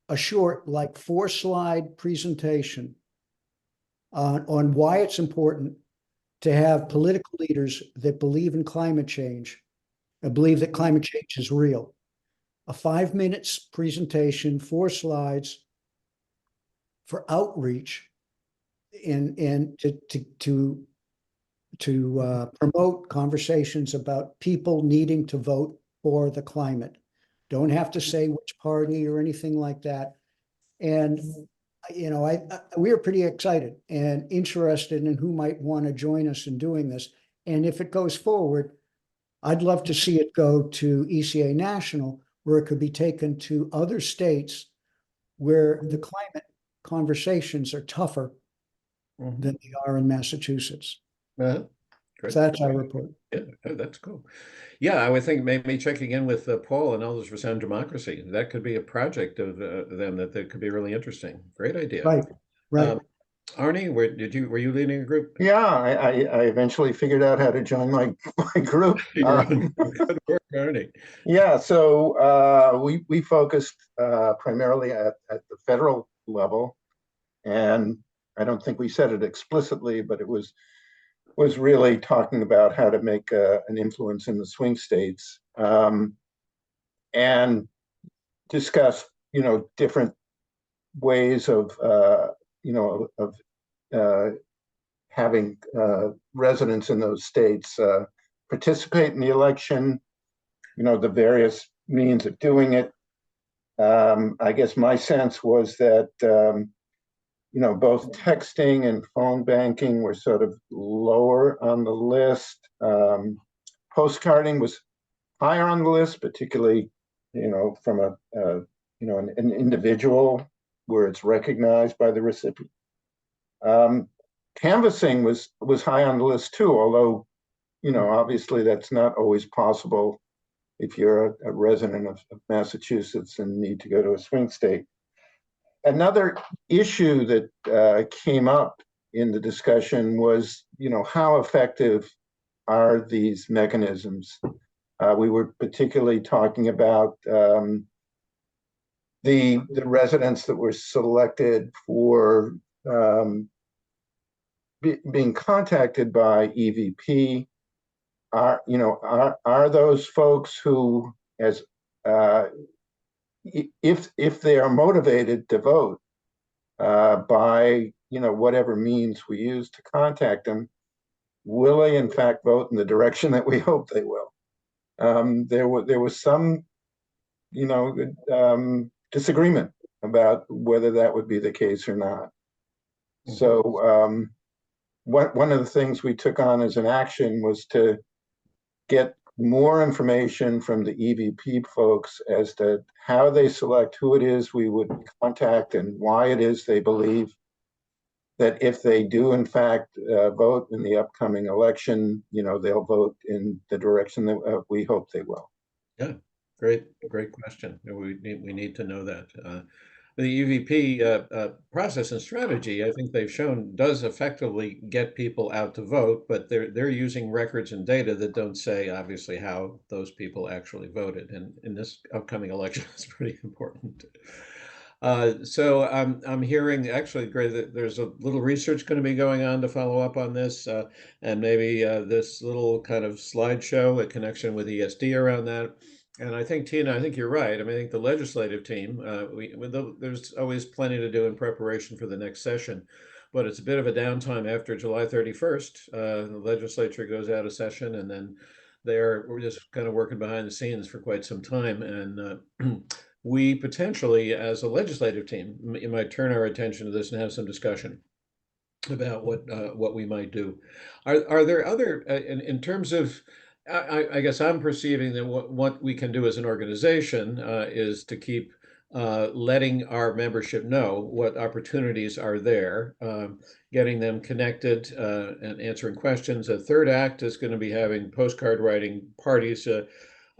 a short, like 4-slide presentation on why it's important to have political leaders that believe in climate change and believe that climate change is real. A 5 minutes presentation, 4 slides for outreach and to promote conversations about people needing to vote for the climate. Don't have to say which party or anything like that. And we are pretty excited and interested in who might want to join us in doing this. And if it goes forward, I'd love to see it go to ECA National, where it could be taken to other states where the climate conversations are tougher Mhm. than they are in Massachusetts. Uh, great. So that's our report. Yeah, that's cool. Yeah, I would think maybe checking in with Paul and Elders for Sound Democracy. That could be a project of them that could be really interesting. Great idea. Right, right. Arnie, were you leading a group? Yeah, I eventually figured out how to join my group. Good work, Arnie. Yeah, so we focused primarily at the federal level, and I don't think we said it explicitly, but it was really talking about how to make an influence in the swing states, and discuss, different ways of having residents in those states participate in the election, the various means of doing it. I guess my sense was that, both texting and phone banking were sort of lower on the list. Postcarding was higher on the list, particularly, from an individual where it's recognized by the recipient. Canvassing was high on the list too, although, obviously that's not always possible if you're a resident of Massachusetts and need to go to a swing state. Another issue that came up in the discussion was, how effective are these mechanisms? We were particularly talking about the residents that were selected for being contacted by EVP. Are those folks who, as if they are motivated to vote by whatever means we use to contact them, will they in fact vote in the direction that we hope they will? There was some disagreement about whether that would be the case or not. Mm-hmm. So one of the things we took on as an action was to get more information from the EVP folks as to how they select who it is we would contact and why it is they believe that if they do in fact vote in the upcoming election, they'll vote in the direction that we hope they will. Yeah, great question. We need to know that. The EVP process and strategy, I think they've shown, does effectively get people out to vote, but they're using records and data that don't say obviously how those people actually voted, and in this upcoming election, it's pretty important. So I'm hearing actually, great, that there's a little research going to be going on to follow up on this, and maybe this little kind of slideshow, a connection with ESD around that. And I think, Tina, I think you're right. I mean, I think the legislative team, there's always plenty to do in preparation for the next session, but it's a bit of a downtime after July 31st. The legislature goes out of session, and then we're just kind of working behind the scenes for quite some time. And we potentially, as a legislative team, might turn our attention to this and have some discussion about what we might do. Are there other, in terms of, I guess I'm perceiving that what we can do as an organization is to keep letting our membership know what opportunities are there, getting them connected and answering questions. A third act is going to be having postcard writing parties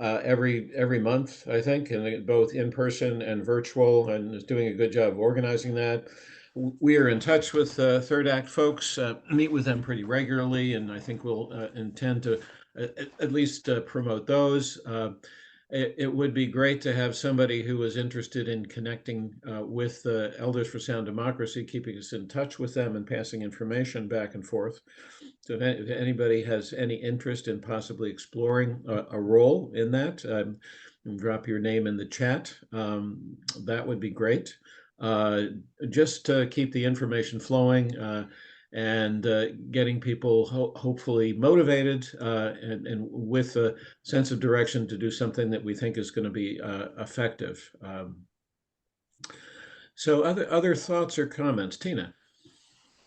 every month, I think, and both in person and virtual, and is doing a good job of organizing that. We are in touch with Third Act folks, meet with them pretty regularly, and I think we'll intend to at least promote those. It would be great to have somebody who is interested in connecting with Elders for Sound Democracy, keeping us in touch with them and passing information back and forth. So if anybody has any interest in possibly exploring a role in that, drop your name in the chat. That would be great. Just to keep the information flowing and getting people hopefully motivated and with a sense of direction to do something that we think is going to be effective. So other thoughts or comments, Tina?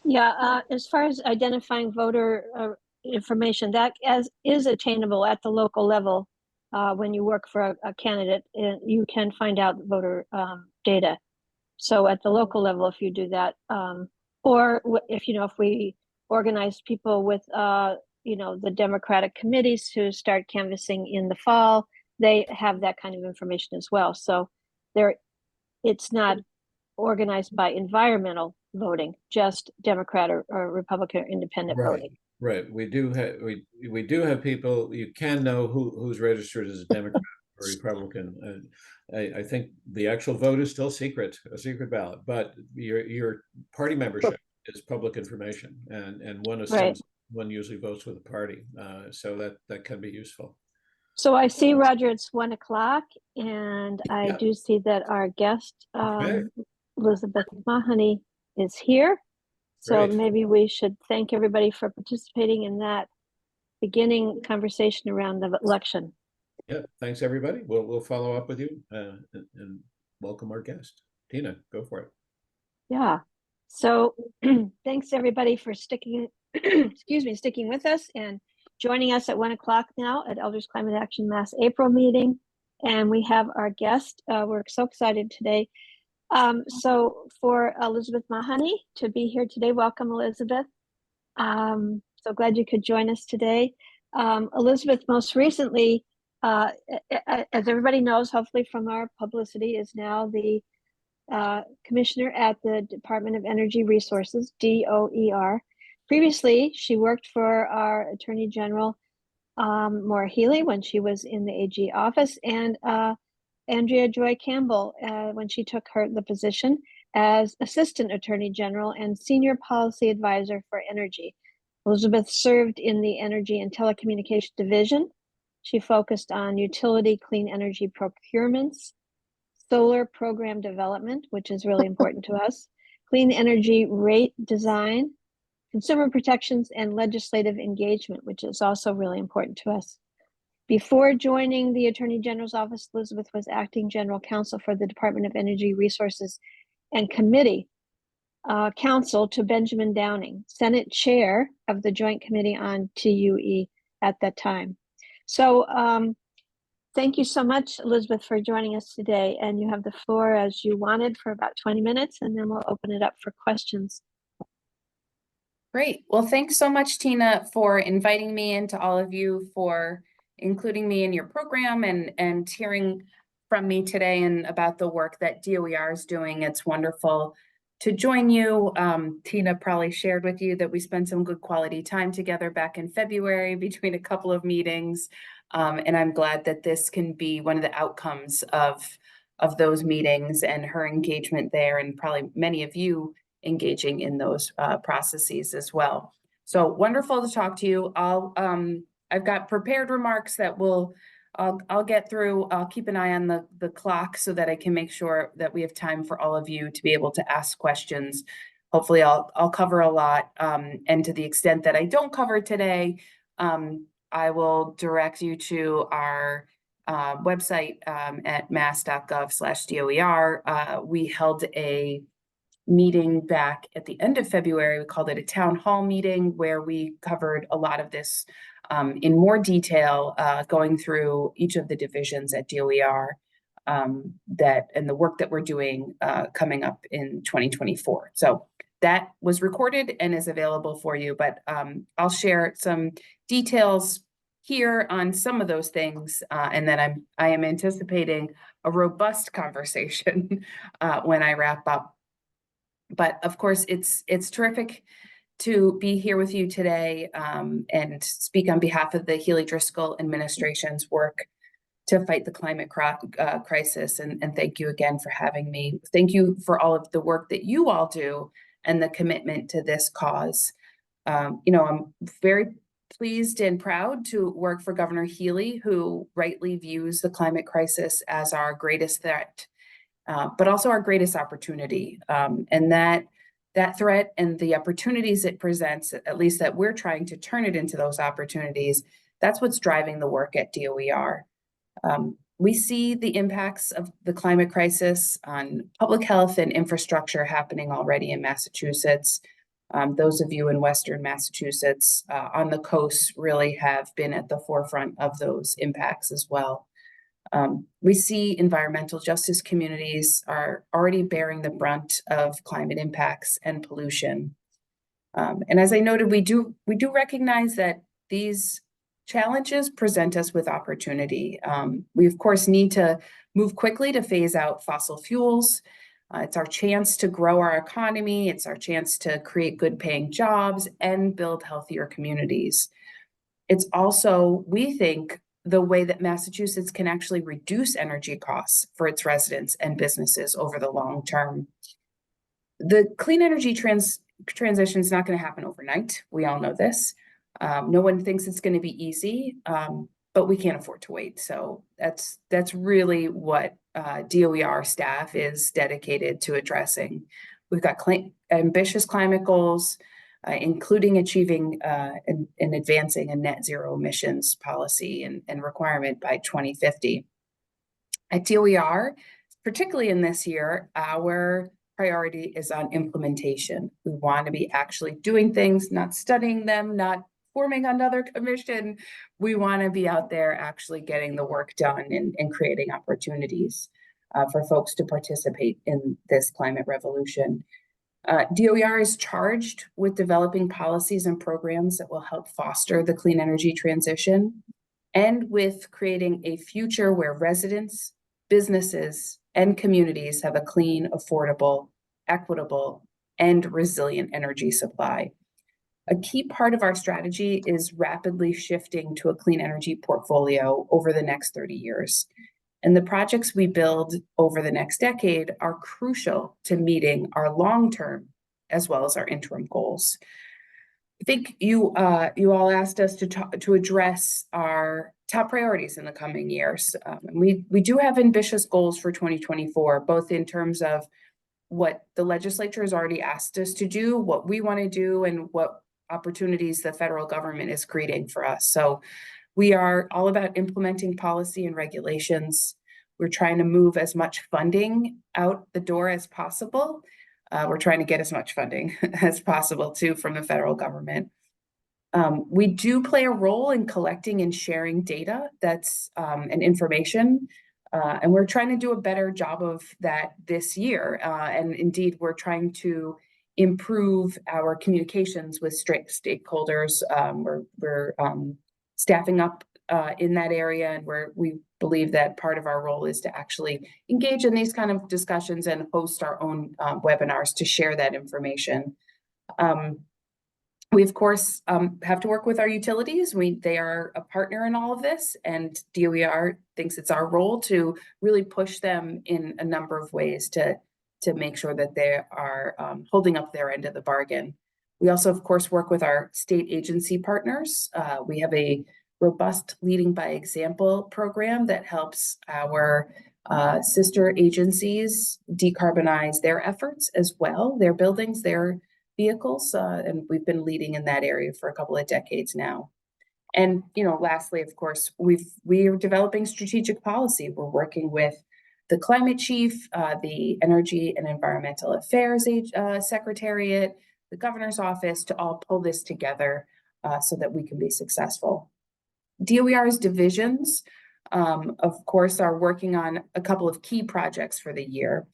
Yeah, as far as identifying voter information, that is attainable at the local level. When you work for a candidate, you can find out voter data. So at the local level, if you do that, or if, if we organize people with, the Democratic committees to start canvassing in the fall, they have that kind of information as well. So it's not organized by environmental voting, just Democrat or Republican or independent voting. Right. We do have people, you can know who's registered as a Democrat or Republican. I think the actual vote is still a secret ballot, but your party membership is public information, and one assumes one usually votes with the party. So that can be useful. So I see, Roger, it's 1 o'clock, and I do see that our guest, Elizabeth Mahoney, is here. So maybe we should thank everybody for participating in that beginning conversation around the election. Yeah, thanks everybody. We'll follow up with you and welcome our guest. Tina, go for it. Yeah. So thanks everybody for sticking with us and joining us at 1 o'clock now at Elders Climate Action Mass April meeting. And we have our guest. We're so excited today. So for Elizabeth Mahoney to be here today, welcome, Elizabeth. So glad you could join us today. Elizabeth most recently, as everybody knows, hopefully from our publicity, is now the commissioner at the Department of Energy Resources, DOER. Previously, she worked for our Attorney General, Maura Healey, when she was in the AG office, and Andrea Joy Campbell when she took the position as Assistant Attorney General and Senior Policy Advisor for Energy. Elizabeth served in the Energy and Telecommunication Division. She focused on utility clean energy procurements, solar program development, which is really important to us, clean energy rate design, consumer protections, and legislative engagement, which is also really important to us. Before joining the Attorney General's office, Elizabeth was acting general counsel for the Department of Energy Resources and committee counsel to Benjamin Downing, Senate chair of the Joint Committee on TUE at that time. So thank you so much, Elizabeth, for joining us today. And you have the floor as you wanted for about 20 minutes, and then we'll open it up for questions. Great. Well, thanks so much, Tina, for inviting me, and to all of you for including me in your program and hearing from me today and about the work that DOER is doing. It's wonderful to join you. Tina probably shared with you that we spent some good quality time together back in February between a couple of meetings. And I'm glad that this can be one of the outcomes of those meetings and her engagement there, and probably many of you engaging in those processes as well. So wonderful to talk to you. I've got prepared remarks that I'll get through. I'll keep an eye on the clock so that I can make sure that we have time for all of you to be able to ask questions. Hopefully I'll cover a lot. And to the extent that I don't cover today, I will direct you to our website at mass.gov/DOER. We held a meeting back at the end of February. We called it a town hall meeting, where we covered a lot of this in more detail, going through each of the divisions at DOER and the work that we're doing coming up in 2024. So that was recorded and is available for you, but I'll share some details here on some of those things, and then I am anticipating a robust conversation when I wrap up. But of course, it's terrific to be here with you today and speak on behalf of the Healey Driscoll administration's work to fight the climate crisis. And thank you again for having me. Thank you for all of the work that you all do and the commitment to this cause. I'm very pleased and proud to work for Governor Healey, who rightly views the climate crisis as our greatest threat, but also our greatest opportunity. And that threat and the opportunities it presents, at least that we're trying to turn it into those opportunities, that's what's driving the work at DOER. We see the impacts of the climate crisis on public health and infrastructure happening already in Massachusetts. Those of you in Western Massachusetts on the coast really have been at the forefront of those impacts as well. We see environmental justice communities are already bearing the brunt of climate impacts and pollution. And as I noted, we do recognize that these challenges present us with opportunity. We of course need to move quickly to phase out fossil fuels. It's our chance to grow our economy. It's our chance to create good paying jobs and build healthier communities. It's also, we think, the way that Massachusetts can actually reduce energy costs for its residents and businesses over the long term. The clean energy transition is not going to happen overnight. We all know this. No one thinks it's going to be easy, but we can't afford to wait. So that's really what DOER staff is dedicated to addressing. We've got ambitious climate goals, including achieving and advancing a net zero emissions policy and requirement by 2050. At DOER, particularly in this year, our priority is on implementation. We want to be actually doing things, not studying them, not forming another commission. We want to be out there actually getting the work done and creating opportunities for folks to participate in this climate revolution. DOER is charged with developing policies and programs that will help foster the clean energy transition and with creating a future where residents, businesses, and communities have a clean, affordable, equitable, and resilient energy supply. A key part of our strategy is rapidly shifting to a clean energy portfolio over the next 30 years. And the projects we build over the next decade are crucial to meeting our long-term as well as our interim goals. I think you all asked us to address our top priorities in the coming years. We do have ambitious goals for 2024, both in terms of what the legislature has already asked us to do, what we want to do, and what opportunities the federal government is creating for us. So we are all about implementing policy and regulations. We're trying to move as much funding out the door as possible. We're trying to get as much funding as possible too from the federal government. We do play a role in collecting and sharing data that's and information, and we're trying to do a better job of that this year. And indeed, we're trying to improve our communications with stakeholders. We're staffing up in that area, and we believe that part of our role is to actually engage in these kind of discussions and host our own webinars to share that information. We, of course, have to work with our utilities. They are a partner in all of this, and DOER thinks it's our role to really push them in a number of ways to make sure that they are holding up their end of the bargain. We also, of course, work with our state agency partners. We have a robust Leading by Example program that helps our sister agencies decarbonize their efforts as well, their buildings, their vehicles, and we've been leading in that area for a couple of decades now. And lastly, of course, we are developing strategic policy. We're working with the climate chief, the Energy and Environmental Affairs Secretariat, the governor's office to all pull this together so that we can be successful. DOER's divisions, of course, are working on a couple of key projects for the year.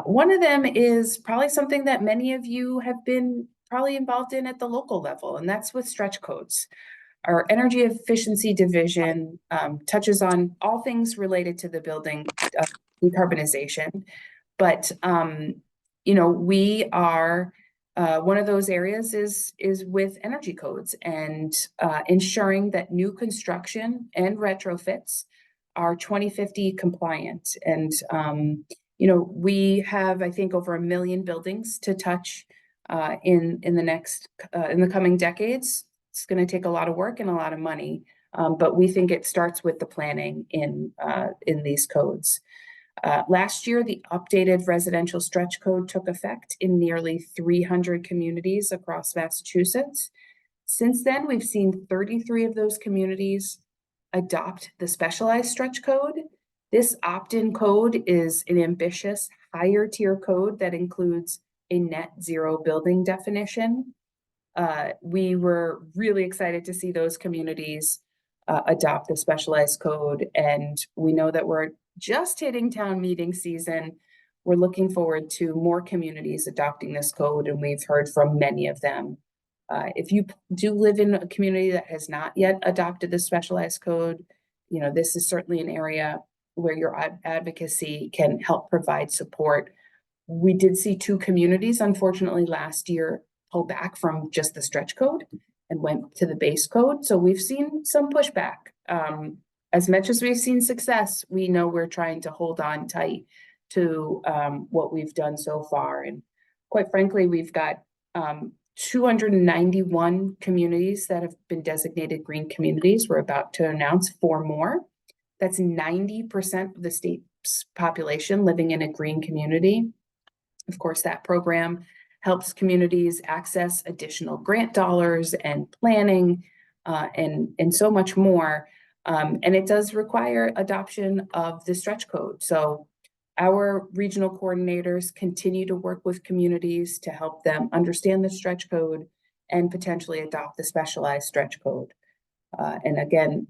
One of them is probably something that many of you have been probably involved in at the local level, and that's with stretch codes. Our energy efficiency division touches on all things related to the building decarbonization, but we are one of those areas is with energy codes and ensuring that new construction and retrofits are 2050 compliant. And we have, I think, over 1 million buildings to touch in the coming decades. It's going to take a lot of work and a lot of money, but we think it starts with the planning in these codes. Last year, the updated residential stretch code took effect in nearly 300 communities across Massachusetts. Since then, we've seen 33 of those communities adopt the specialized stretch code. This opt-in code is an ambitious higher tier code that includes a net zero building definition. We were really excited to see those communities adopt the specialized code. And we know that we're just hitting town meeting season. We're looking forward to more communities adopting this code, and we've heard from many of them. If you do live in a community that has not yet adopted the specialized code, you know, this is certainly an area where your advocacy can help provide support. We did see 2 communities, unfortunately, last year pull back from just the stretch code and went to the base code. So we've seen some pushback. As much as we've seen success, we know we're trying to hold on tight to what we've done so far. And quite frankly, we've got 291 communities that have been designated green communities. We're about to announce 4 more. That's 90% of the state's population living in a green community. Of course, that program helps communities access additional grant dollars and planning and so much more. And it does require adoption of the stretch code. So our regional coordinators continue to work with communities to help them understand the stretch code and potentially adopt the specialized stretch code. And again,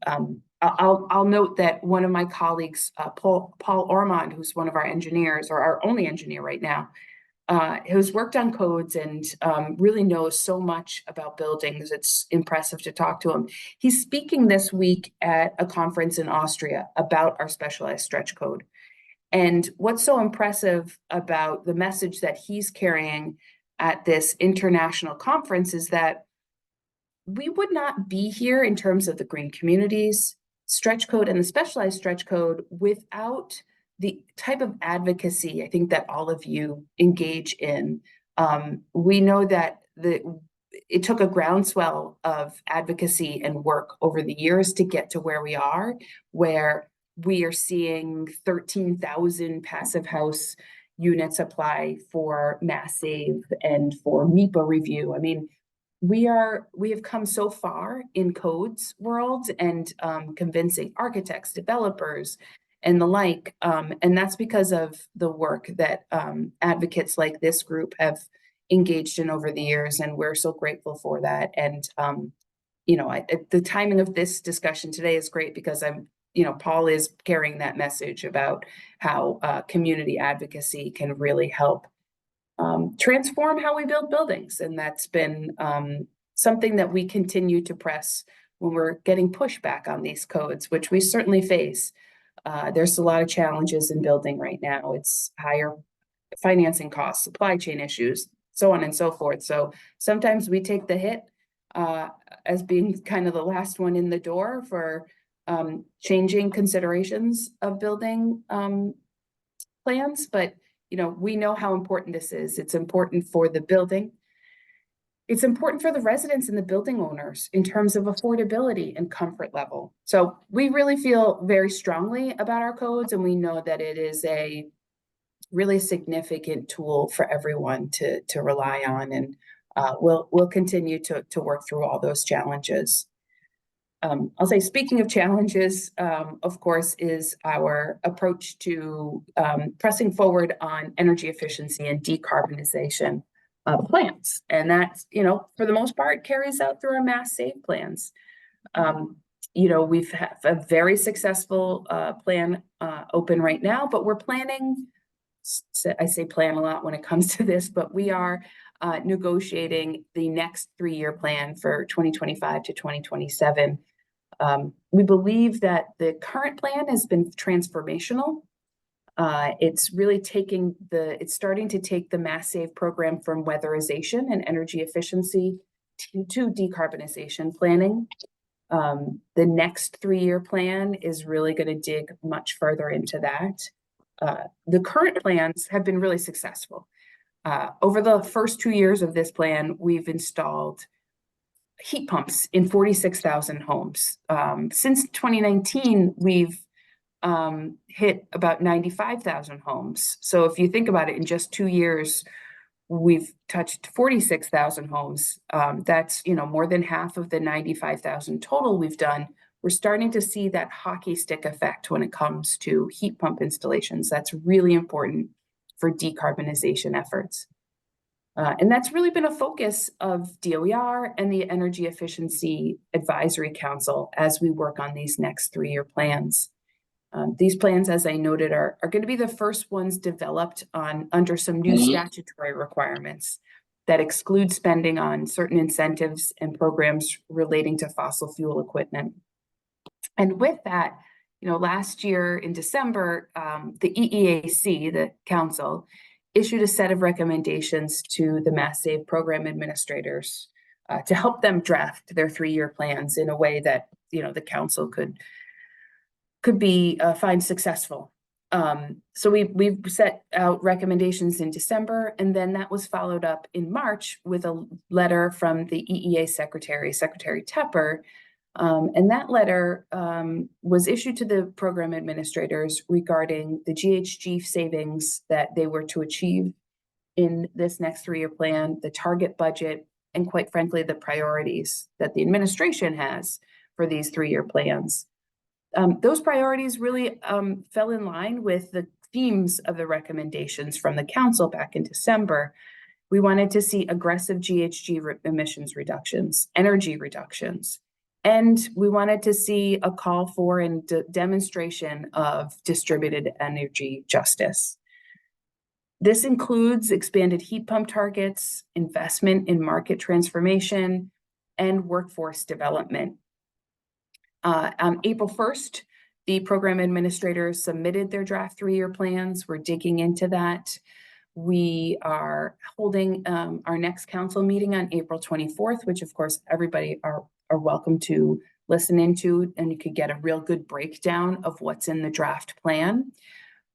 I'll note that one of my colleagues, Paul Ormond, who's one of our engineers, or our only engineer right now, who's worked on codes and really knows so much about buildings. It's impressive to talk to him. He's speaking this week at a conference in Austria about our specialized stretch code. And what's so impressive about the message that he's carrying at this international conference is that we would not be here in terms of the green communities, stretch code, and the specialized stretch code without the type of advocacy I think that all of you engage in. We know that it took a groundswell of advocacy and work over the years to get to where we are, where we are seeing 13,000 passive house units apply for Mass Save and for MEPA review. I mean, we have come so far in codes world and convincing architects, developers, and the like. And that's because of the work that advocates like this group have engaged in over the years. And we're so grateful for that. And, you know, the timing of this discussion today is great because Paul is carrying that message about how community advocacy can really help transform how we build buildings. And that's been something that we continue to press when we're getting pushback on these codes, which we certainly face. There's a lot of challenges in building right now. It's higher financing costs, supply chain issues, so on and so forth. So sometimes we take the hit as being kind of the last one in the door for changing considerations of building plans. But, you know, we know how important this is. It's important for the building. It's important for the residents and the building owners in terms of affordability and comfort level. So we really feel very strongly about our codes, and we know that it is a really significant tool for everyone to rely on. And we'll continue to work through all those challenges. I'll say, speaking of challenges, of course, is our approach to pressing forward on energy efficiency and decarbonization plans. And that's, for the most part, carries out through our Mass Save plans. We've had a very successful plan open right now, but we're planning, I say plan a lot when it comes to this, but we are negotiating the next 3-year plan for 2025 to 2027. We believe that the current plan has been transformational. It's really it's starting to take the Mass Save program from weatherization and energy efficiency to decarbonization planning. The next 3-year plan is really going to dig much further into that. The current plans have been really successful. Over the first 2 years of this plan, we've installed heat pumps in 46,000 homes. Since 2019, we've hit about 95,000 homes. So if you think about it, in just 2 years, we've touched 46,000 homes. That's, more than half of the 95,000 total we've done. We're starting to see that hockey stick effect when it comes to heat pump installations. That's really important for decarbonization efforts. And that's really been a focus of DOER and the Energy Efficiency Advisory Council as we work on these next 3-year plans. These plans, as I noted, are going to be the first ones developed under some new statutory requirements that exclude spending on certain incentives and programs relating to fossil fuel equipment. And with that, last year in December, the EEAC, the council, issued a set of recommendations to the Mass Save program administrators to help them draft their 3-year plans in a way that the council could be find successful. So we set out recommendations in December, and then that was followed up in March with a letter from the EEA Secretary Tepper. And that letter was issued to the program administrators regarding the GHG savings that they were to achieve in this next 3-year plan, the target budget, and quite frankly, the priorities that the administration has for these 3-year plans. Those priorities really fell in line with the themes of the recommendations from the council back in December. We wanted to see aggressive GHG emissions reductions, energy reductions, and we wanted to see a call for and demonstration of distributed energy justice. This includes expanded heat pump targets, investment in market transformation, and workforce development. On April 1st, the program administrators submitted their draft 3-year plans. We're digging into that. We are holding our next council meeting on April 24th, which of course everybody are welcome to listen into, and you could get a real good breakdown of what's in the draft plan.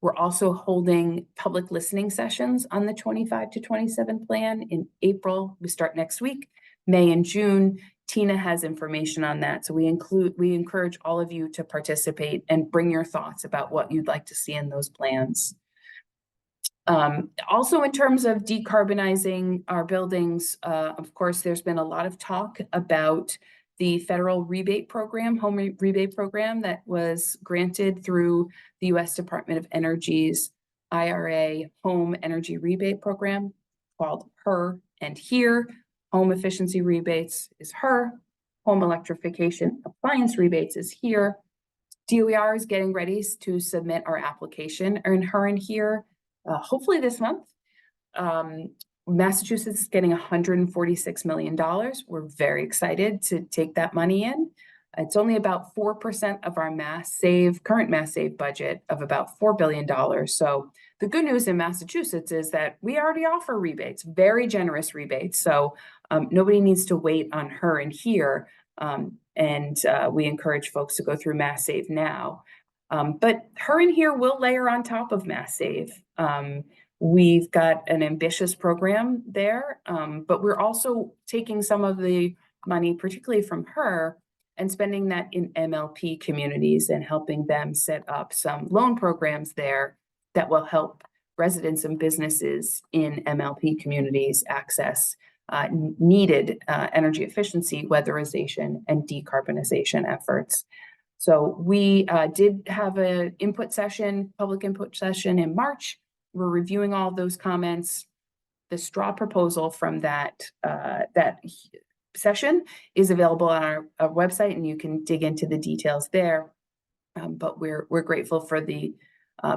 We're also holding public listening sessions on the 25 to 27 plan in April. We start next week. May and June, Tina has information on that. So we encourage all of you to participate and bring your thoughts about what you'd like to see in those plans. Also, in terms of decarbonizing our buildings, of course, there's been a lot of talk about the federal rebate program, home rebate program that was granted through the U.S. Department of Energy's IRA Home Energy Rebate Program called HER and HERE. Home efficiency rebates is HER. Home electrification appliance rebates is HERE. DOER is getting ready to submit our application in HER and HERE, hopefully this month. Massachusetts is getting $146 million. We're very excited to take that money in. It's only about 4% of our current Mass Save budget of about $4 billion. So the good news in Massachusetts is that we already offer rebates, very generous rebates. So nobody needs to wait on HER and HERE. And we encourage folks to go through Mass Save now. But HER and HERE will layer on top of Mass Save. We've got an ambitious program there, but we're also taking some of the money, particularly from HER, and spending that in MLP communities and helping them set up some loan programs there that will help residents and businesses in MLP communities access needed energy efficiency, weatherization, and decarbonization efforts. So we did have an public input session in March. We're reviewing all of those comments. The straw proposal from that session is available on our website, and you can dig into the details there. But we're grateful for the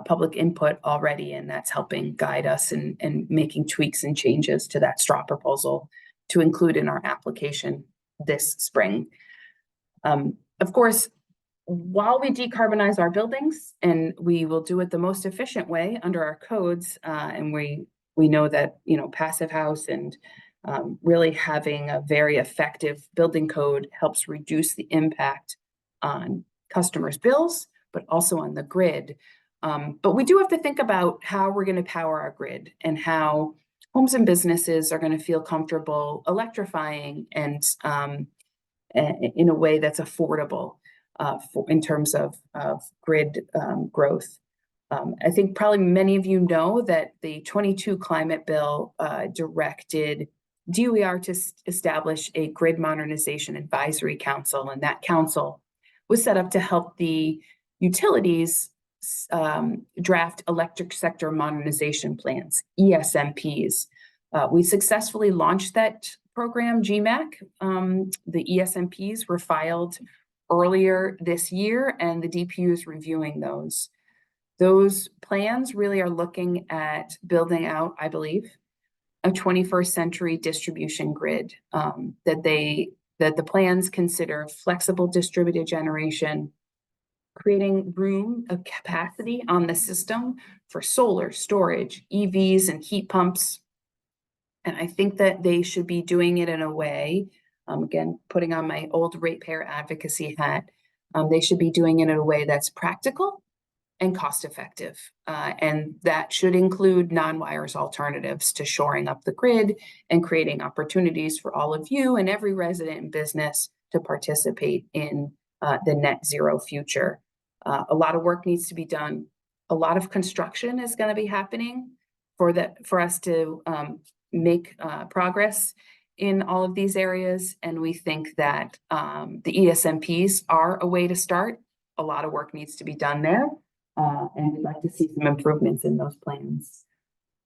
public input already, and that's helping guide us in making tweaks and changes to that straw proposal to include in our application this spring. Of course, while we decarbonize our buildings, and we will do it the most efficient way under our codes, and we know that Passive House and really having a very effective building code helps reduce the impact on customers' bills, but also on the grid. But we do have to think about how we're going to power our grid and how homes and businesses are going to feel comfortable electrifying and in a way that's affordable in terms of grid growth. I think probably many of you know that the 22 climate bill directed DOER to establish a grid modernization advisory council, and that council was set up to help the utilities draft electric sector modernization plans, ESMPs. We successfully launched that program, GMAC. The ESMPs were filed earlier this year, and the DPU is reviewing those. Those plans really are looking at building out, I believe, a 21st century distribution grid, that the plans consider flexible distributed generation, creating room of capacity on the system for solar, storage, EVs, and heat pumps. And I think that they should be doing it in a way, again, putting on my old ratepayer advocacy hat, they should be doing it in a way that's practical and cost effective. And that should include non-wires alternatives to shoring up the grid and creating opportunities for all of you and every resident and business to participate in the net zero future. A lot of work needs to be done. A lot of construction is going to be happening for us to make progress in all of these areas. And we think that the ESMPs are a way to start. A lot of work needs to be done there. And we'd like to see some improvements in those plans.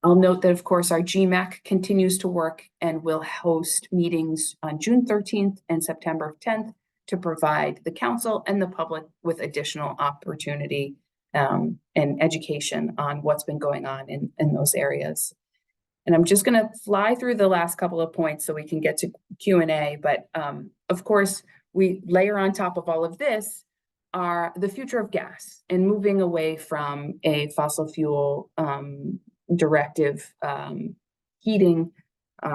I'll note that, of course, our GMAC continues to work and will host meetings on June 13th and September 10th to provide the council and the public with additional opportunity and education on what's been going on in those areas. And I'm just going to fly through the last couple of points so we can get to Q&A. But of course, we layer on top of all of this are the future of gas and moving away from a fossil fuel directive heating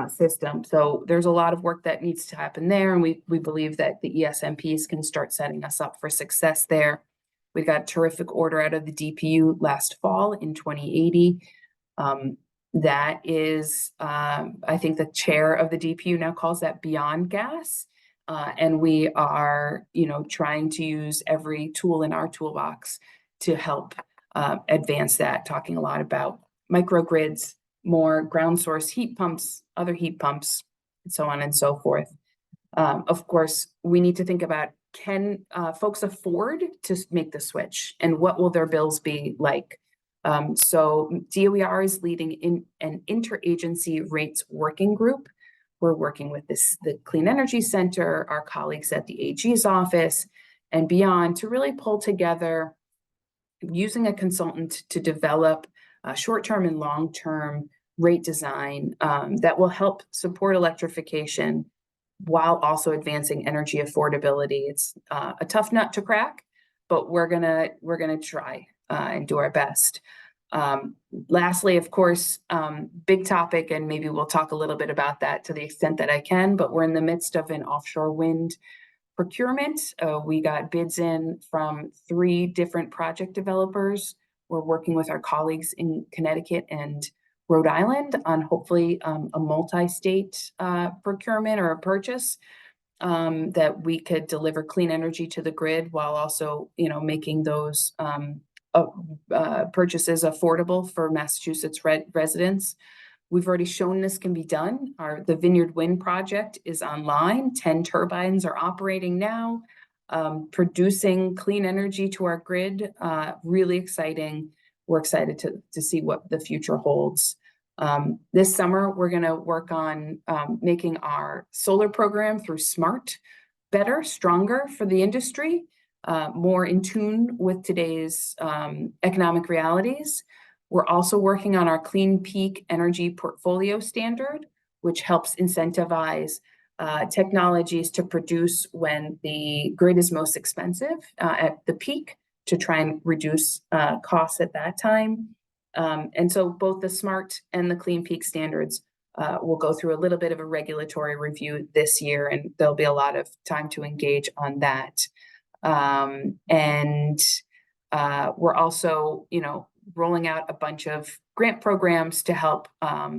system. So there's a lot of work that needs to happen there. And we believe that the ESMPs can start setting us up for success there. We got a terrific order out of the DPU last fall in 2080. That is, I think the chair of the DPU now calls that beyond gas. And we are, trying to use every tool in our toolbox to help advance that, talking a lot about microgrids, more ground source heat pumps, other heat pumps, and so on and so forth. Of course, we need to think about, can folks afford to make the switch, and what will their bills be like? So DOER is leading in an interagency rates working group. We're working with the Clean Energy Center, our colleagues at the AG's office, and beyond to really pull together, using a consultant to develop short-term and long-term rate design that will help support electrification while also advancing energy affordability. It's a tough nut to crack, but we're gonna try and do our best. Lastly, of course, big topic, and maybe we'll talk a little bit about that to the extent that I can, but we're in the midst of an offshore wind procurement. We got bids in from 3 different project developers. We're working with our colleagues in Connecticut and Rhode Island on hopefully a multi-state procurement or a purchase that we could deliver clean energy to the grid while also, making those purchases affordable for Massachusetts residents. We've already shown this can be done. The Vineyard Wind project is online. 10 turbines are operating now, producing clean energy to our grid. Really exciting. We're excited to see what the future holds. This summer, we're going to work on making our solar program through SMART better, stronger for the industry. More in tune with today's economic realities. We're also working on our Clean Peak Energy Portfolio Standard, which helps incentivize technologies to produce when the grid is most expensive at the peak to try and reduce costs at that time. And so both the SMART and the Clean Peak standards will go through a little bit of a regulatory review this year, and there'll be a lot of time to engage on that. We're also, rolling out a bunch of grant programs to help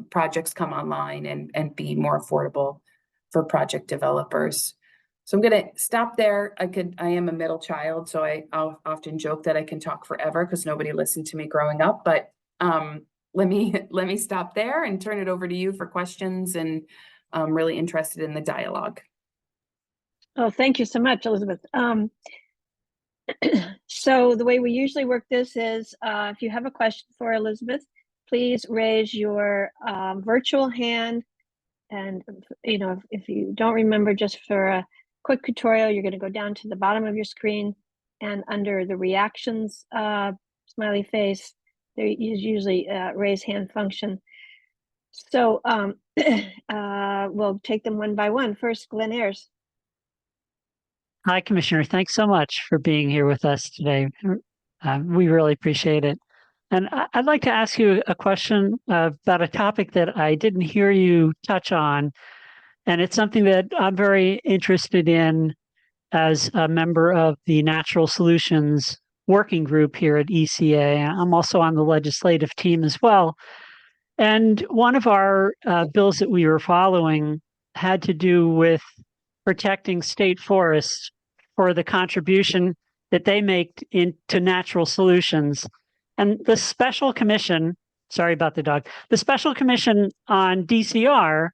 projects come online and be more affordable for project developers. So I'm going to stop there. I am a middle child, so I'll often joke that I can talk forever because nobody listened to me growing up. But let me stop there and turn it over to you for questions. And I'm really interested in the dialogue. Oh, thank you so much, Elizabeth. So the way we usually work this is if you have a question for Elizabeth, please raise your virtual hand. And, you know, if you don't remember, just for a quick tutorial, you're going to go down to the bottom of your screen, and under the reactions smiley face, there is usually a raise hand function. So we'll take them one by one. First, Glenn Ayers. Hi, Commissioner. Thanks so much for being here with us today. We really appreciate it. And I'd like to ask you a question about a topic that I didn't hear you touch on. And it's something that I'm very interested in as a member of the Natural Solutions Working Group here at ECA. I'm also on the legislative team as well. And one of our bills that we were following had to do with protecting state forests for the contribution that they make into natural solutions. And the special commission, sorry about the dog, the special commission on DCR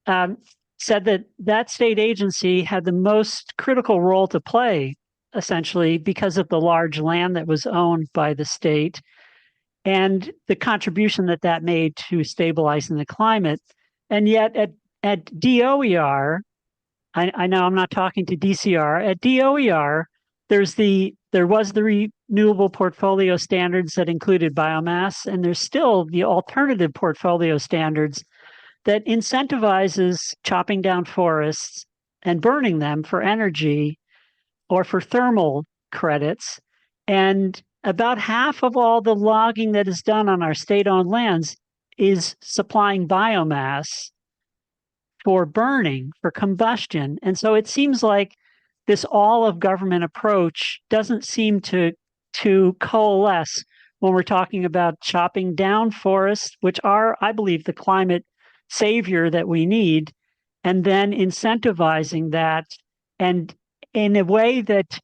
said that that state agency had the most critical role to play, essentially, because of the large land that was owned by the state and the contribution that that made to stabilizing the climate. And yet at DOER, I know I'm not talking to DCR, at DOER, there was the renewable portfolio standards that included biomass, and there's still the alternative portfolio standards that incentivizes chopping down forests and burning them for energy or for thermal credits. And about half of all the logging that is done on our state-owned lands is supplying biomass for burning, for combustion. And so it seems like this all-of-government approach doesn't seem to coalesce when we're talking about chopping down forests, which are, I believe, the climate savior that we need, and then incentivizing that, and in a way that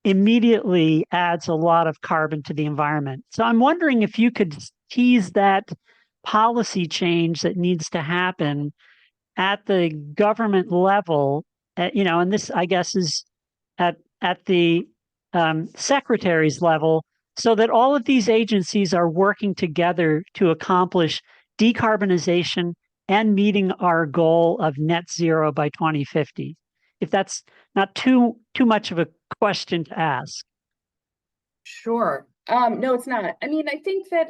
immediately adds a lot of carbon to the environment. So I'm wondering if you could tease that policy change that needs to happen at the government level, and this, I guess, is at the secretary's level, so that all of these agencies are working together to accomplish decarbonization and meeting our goal of net zero by 2050. If that's not too much of a question to ask. Sure. No, it's not. I mean, I think that,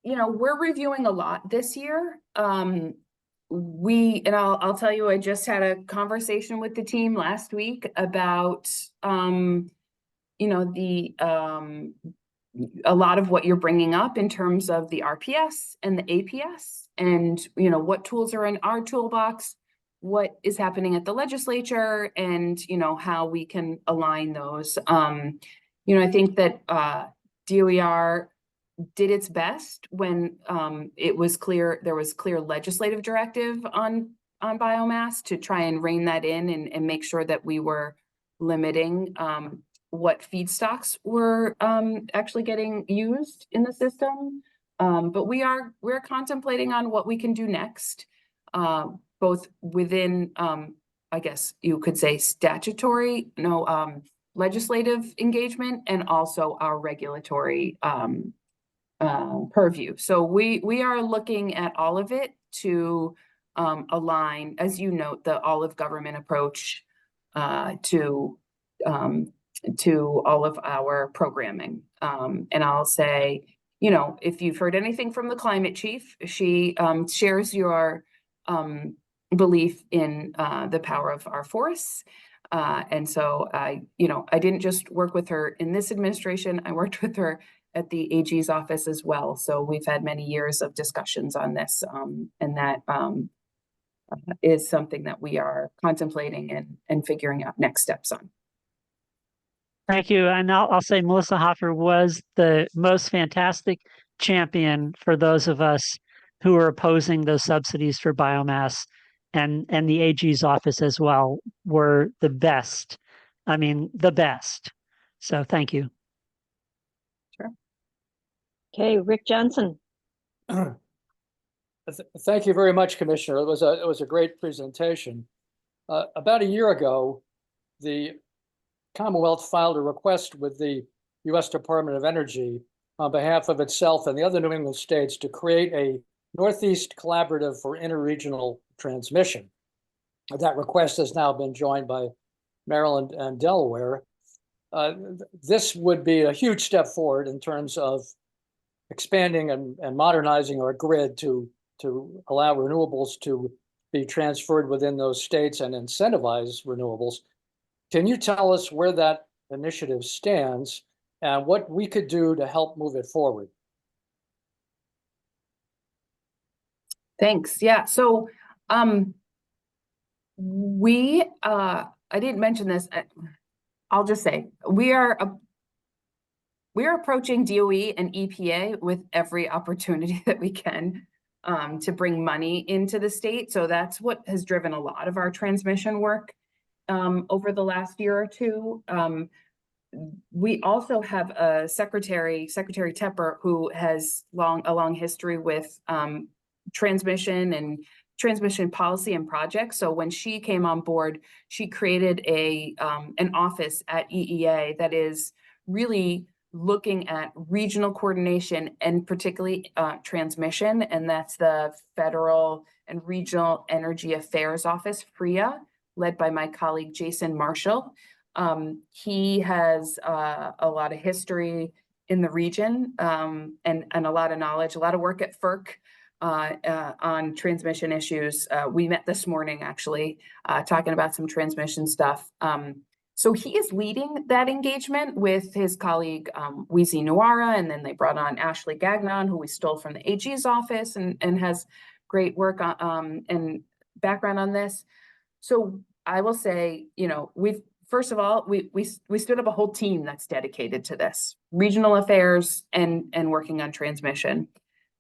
we're reviewing a lot this year. I'll tell you, I just had a conversation with the team last week about, a lot of what you're bringing up in terms of the RPS and the APS, and, what tools are in our toolbox, what is happening at the legislature, and, how we can align those. I think that DOER did its best when it was clear, there was clear legislative directive on biomass to try and rein that in and make sure that we were limiting what feedstocks were actually getting used in the system. But we're contemplating on what we can do next, both within, I guess you could say, statutory, legislative engagement, and also our regulatory purview. So we are looking at all of it to align, as you note, the all-of-government approach to all of our programming. And I'll say, if you've heard anything from the climate chief, she shares your belief in the power of our forests. And so I didn't just work with her in this administration, I worked with her at the AG's office as well. So we've had many years of discussions on this, and that is something that we are contemplating and figuring out next steps on. Thank you. And I'll say Melissa Hoffer was the most fantastic champion for those of us who are opposing those subsidies for biomass, and the AG's office as well were the best. I mean, the best. So thank you. Sure. Okay, Rick Johnson. Thank you very much, Commissioner. It was a great presentation. About a year ago, the Commonwealth filed a request with the U.S. Department of Energy on behalf of itself and the other New England states to create a Northeast Collaborative for Interregional Transmission. That request has now been joined by Maryland and Delaware. This would be a huge step forward in terms of expanding and modernizing our grid to allow renewables to be transferred within those states and incentivize renewables. Can you tell us where that initiative stands and what we could do to help move it forward? Thanks. Yeah. So we I didn't mention this. I'll just say we are approaching DOE and EPA with every opportunity that we can to bring money into the state. So that's what has driven a lot of our transmission work over the last year or two. We also have a Secretary Tepper, who has a long history with transmission and transmission policy and projects. So when she came on board, she created an office at EEA that is really looking at regional coordination and particularly transmission, and that's the Federal and Regional Energy Affairs Office, FREA, led by my colleague Jason Marshall. He has a lot of history in the region and a lot of knowledge, a lot of work at FERC on transmission issues. We met this morning actually talking about some transmission stuff. So he is leading that engagement with his colleague Wizi Nuara, and then they brought on Ashley Gagnon, who we stole from the AG's office and has great work on, and background on this. So I will say, first of all, we stood up a whole team that's dedicated to this, regional affairs and working on transmission.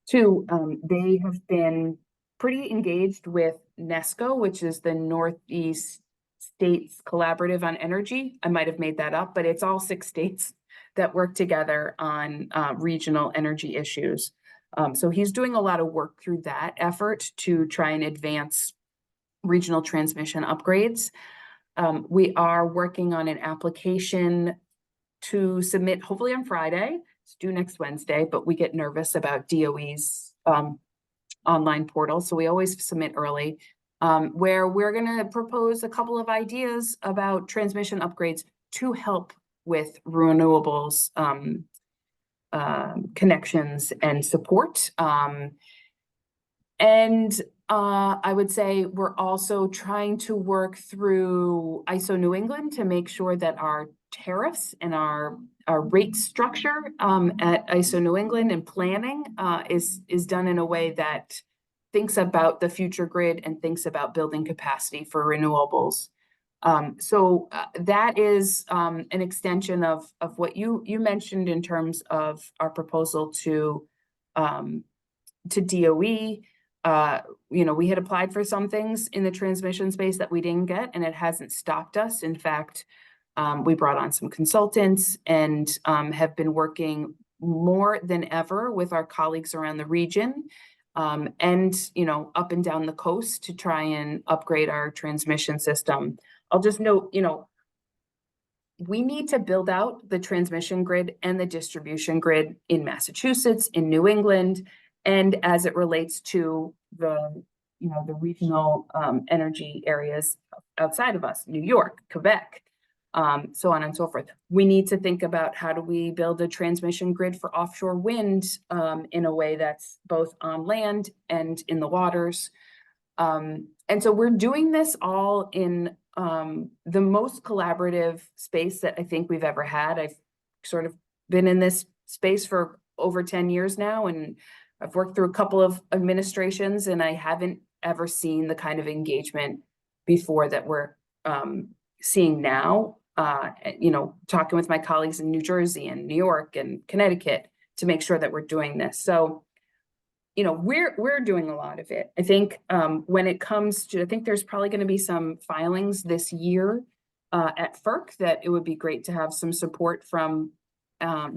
Two, they have been pretty engaged with NESCO, which is the Northeast States Collaborative on Energy. I might have made that up, but it's all 6 states that work together on regional energy issues. So he's doing a lot of work through that effort to try and advance regional transmission upgrades. We are working on an application to submit hopefully on Friday. It's due next Wednesday, but we get nervous about DOE's online portal. So we always submit early, where we're going to propose a couple of ideas about transmission upgrades to help with renewables connections and support. I would say we're also trying to work through ISO New England to make sure that our tariffs and our rate structure at ISO New England and planning is done in a way that thinks about the future grid and thinks about building capacity for renewables. So that is an extension of what you mentioned in terms of our proposal to DOE. We had applied for some things in the transmission space that we didn't get, and it hasn't stopped us. In fact, we brought on some consultants and have been working more than ever with our colleagues around the region and, up and down the coast to try and upgrade our transmission system. I'll just note, we need to build out the transmission grid and the distribution grid in Massachusetts, in New England, and as it relates to the regional energy areas outside of us, New York, Quebec, so on and so forth. We need to think about how do we build a transmission grid for offshore wind in a way that's both on land and in the waters. And so we're doing this all in the most collaborative space that I think we've ever had. I've sort of been in this space for over 10 years now, and I've worked through a couple of administrations, and I haven't ever seen the kind of engagement before that we're seeing now. Talking with my colleagues in New Jersey and New York and Connecticut to make sure that we're doing this. So, we're doing a lot of it. I think when it comes to, I think there's probably going to be some filings this year at FERC that it would be great to have some support from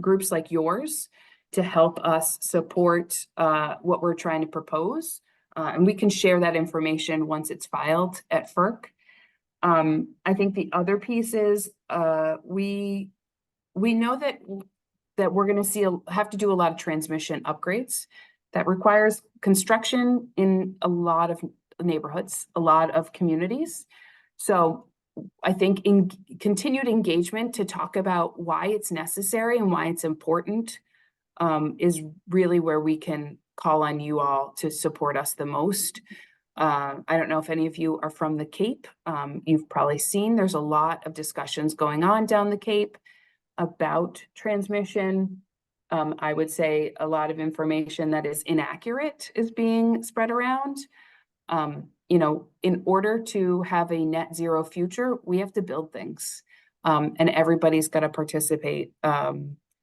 groups like yours to help us support what we're trying to propose. And we can share that information once it's filed at FERC. I think the other piece is we know that that we're going to have to do a lot of transmission upgrades that requires construction in a lot of neighborhoods, a lot of communities. So I think in continued engagement to talk about why it's necessary and why it's important is really where we can call on you all to support us the most. I don't know if any of you are from the Cape. You've probably seen there's a lot of discussions going on down the Cape about transmission. I would say a lot of information that is inaccurate is being spread around. You know, in order to have a net zero future, we have to build things, and everybody's got to participate.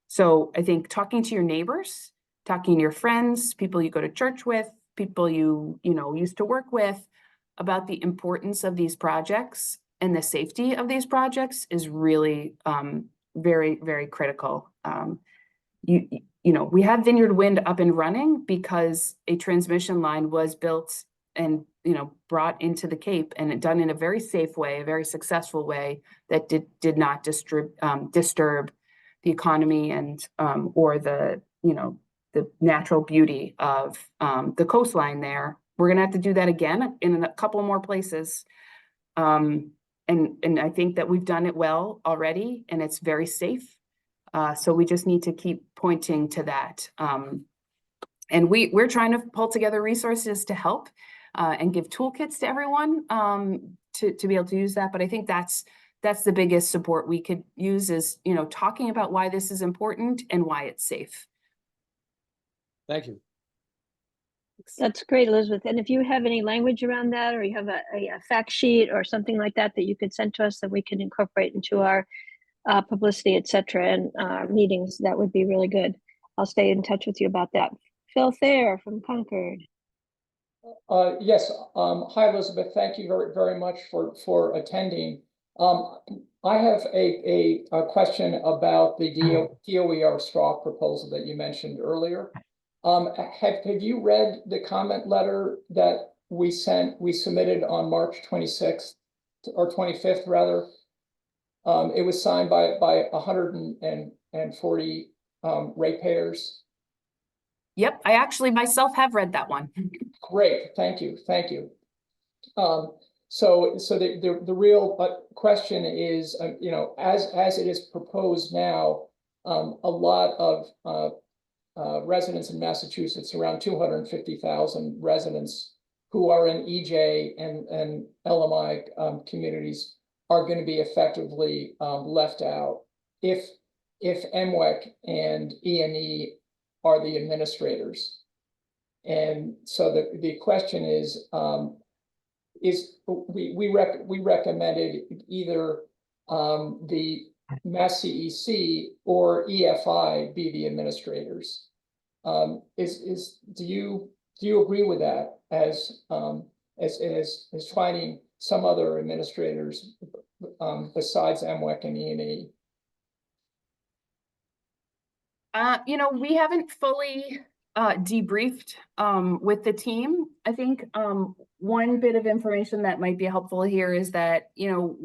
So I think talking to your neighbors, talking to your friends, people you go to church with, people you used to work with, about the importance of these projects and the safety of these projects is really very, very critical. You know, we have Vineyard Wind up and running because a transmission line was built and, you know, brought into the Cape and done in a very safe way, a very successful way that did not disturb the economy and or the, you know, the natural beauty of the coastline there. We're gonna have to do that again in a couple more places. And I think that we've done it well already and it's very safe. So we just need to keep pointing to that. And we're trying to pull together resources to help and give toolkits to everyone to be able to use that. But I think that's the biggest support we could use is, you know, talking about why this is important and why it's safe. Thank you. That's great, Elizabeth. And if you have any language around that, or you have a fact sheet or something like that that you could send to us that we can incorporate into our publicity, et cetera, and meetings, that would be really good. I'll stay in touch with you about that. Phil Thayer from Concord. Yes. Hi, Elizabeth. Thank you very, very much for attending. I have a question about the DOER straw proposal that you mentioned earlier. Have you read the comment letter that we submitted on March 26th or 25th rather? It was signed by 140 ratepayers. Yep, I actually myself have read that one. Great, thank you. So the real question is, you know, as it is proposed now, a lot of residents in Massachusetts, around 250,000 residents who are in EJ and LMI communities, are going to be effectively left out if MWEC and E&E are the administrators. And so the question is we recommended either the Mass CEC or EFI be the administrators. Do you agree with that as finding some other administrators besides MWEC and E&E? You know, we haven't fully debriefed with the team. I think one bit of information that might be helpful here is that, you know,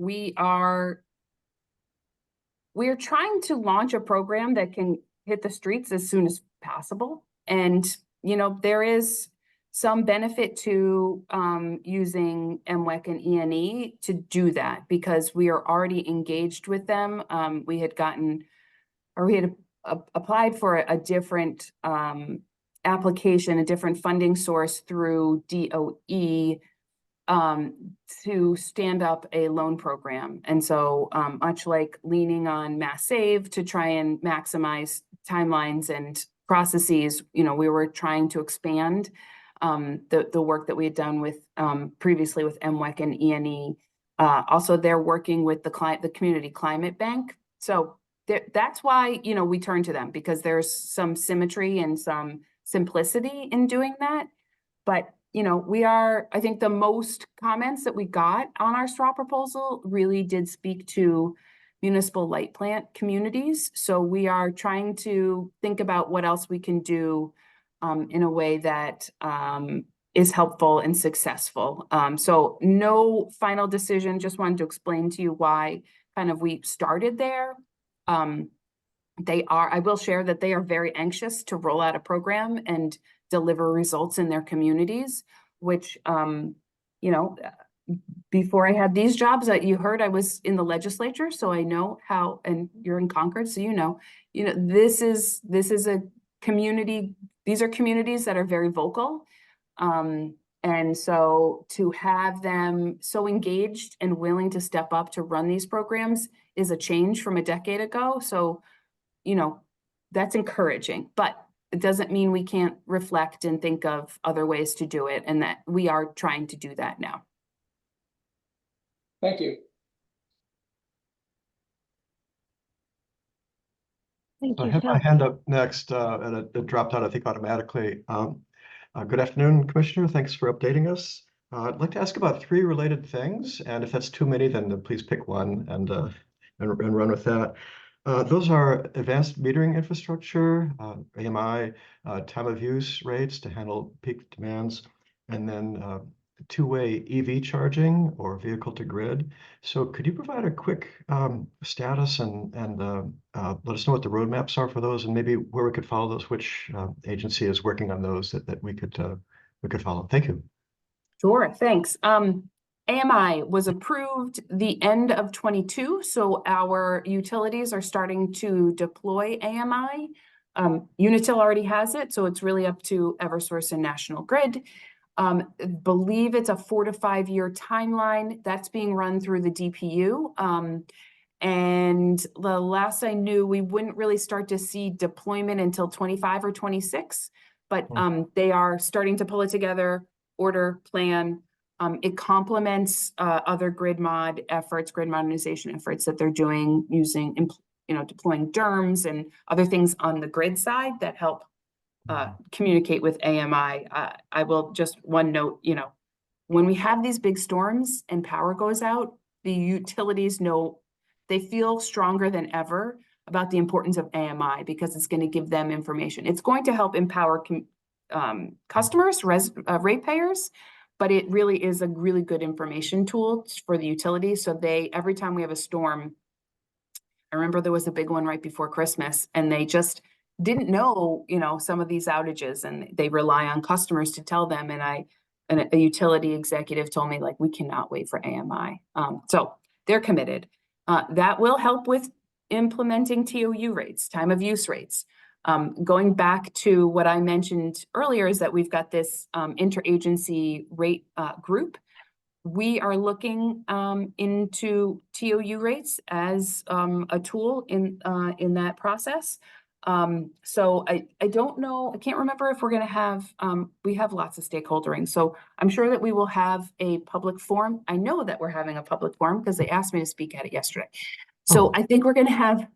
we're trying to launch a program that can hit the streets as soon as possible. And, you know, there is some benefit to using MWEC and E&E to do that because we are already engaged with them. We had applied for a different application, a different funding source through DOE to stand up a loan program. And so much like leaning on Mass Save to try and maximize timelines and processes, you know, we were trying to expand the work that we had done with previously with MWEC and E&E. Also, they're working with the Community Climate Bank. So that's why, you know, we turn to them because there's some symmetry and some simplicity in doing that. But, you know, I think the most comments that we got on our straw proposal really did speak to municipal light plant communities. So we are trying to think about what else we can do in a way that is helpful and successful. So no final decision, just wanted to explain to you why kind of we started there. I will share that they are very anxious to roll out a program and deliver results in their communities, which, you know, before I had these jobs that you heard, I was in the legislature, so I know how, and you're in Concord, so you know, this is a community, these are communities that are very vocal. And so to have them so engaged and willing to step up to run these programs is a change from a decade ago. So, you know, that's encouraging, but it doesn't mean we can't reflect and think of other ways to do it, and that we are trying to do that now. Thank you. Thank I you, had Phil. my hand up next, and it dropped out, I think, automatically. Good afternoon, Commissioner. Thanks for updating us. I'd like to ask about 3 related things, and if that's too many, then please pick one and run with that. Those are advanced metering infrastructure, AMI, time of use rates to handle peak demands, and then two-way EV charging or vehicle to grid. So could you provide a quick status and let us know what the roadmaps are for those, and maybe where we could follow those, which agency is working on those that we could follow? Thank you. Sure, thanks. AMI was approved the end of 22, so our utilities are starting to deploy AMI. Unitil already has it, so it's really up to Eversource and National Grid. Believe it's a 4 to 5 year timeline that's being run through the DPU. And the last I knew, we wouldn't really start to see deployment until 25 or 26, but they are starting to pull it together, order, plan. It complements other grid modernization efforts that they're doing using, deploying DERMS and other things on the grid side that help communicate with AMI. I will just one note, when we have these big storms and power goes out, the utilities know, they feel stronger than ever about the importance of AMI because it's going to give them information. It's going to help empower customers, ratepayers, but it really is a really good information tool for the utilities. So every time we have a storm, I remember there was a big one right before Christmas, and they just didn't know, some of these outages, and they rely on customers to tell them. And a utility executive told me, like, we cannot wait for AMI. So they're committed. That will help with implementing TOU rates, time of use rates. Going back to what I mentioned earlier is that we've got this interagency rate group. We are looking into TOU rates as a tool in that process. So I don't know, I can't remember if we're going to have, we have lots of stakeholdering. So I'm sure that we will have a public forum. I know that we're having a public forum because they asked me to speak at it yesterday. So I think we're going to have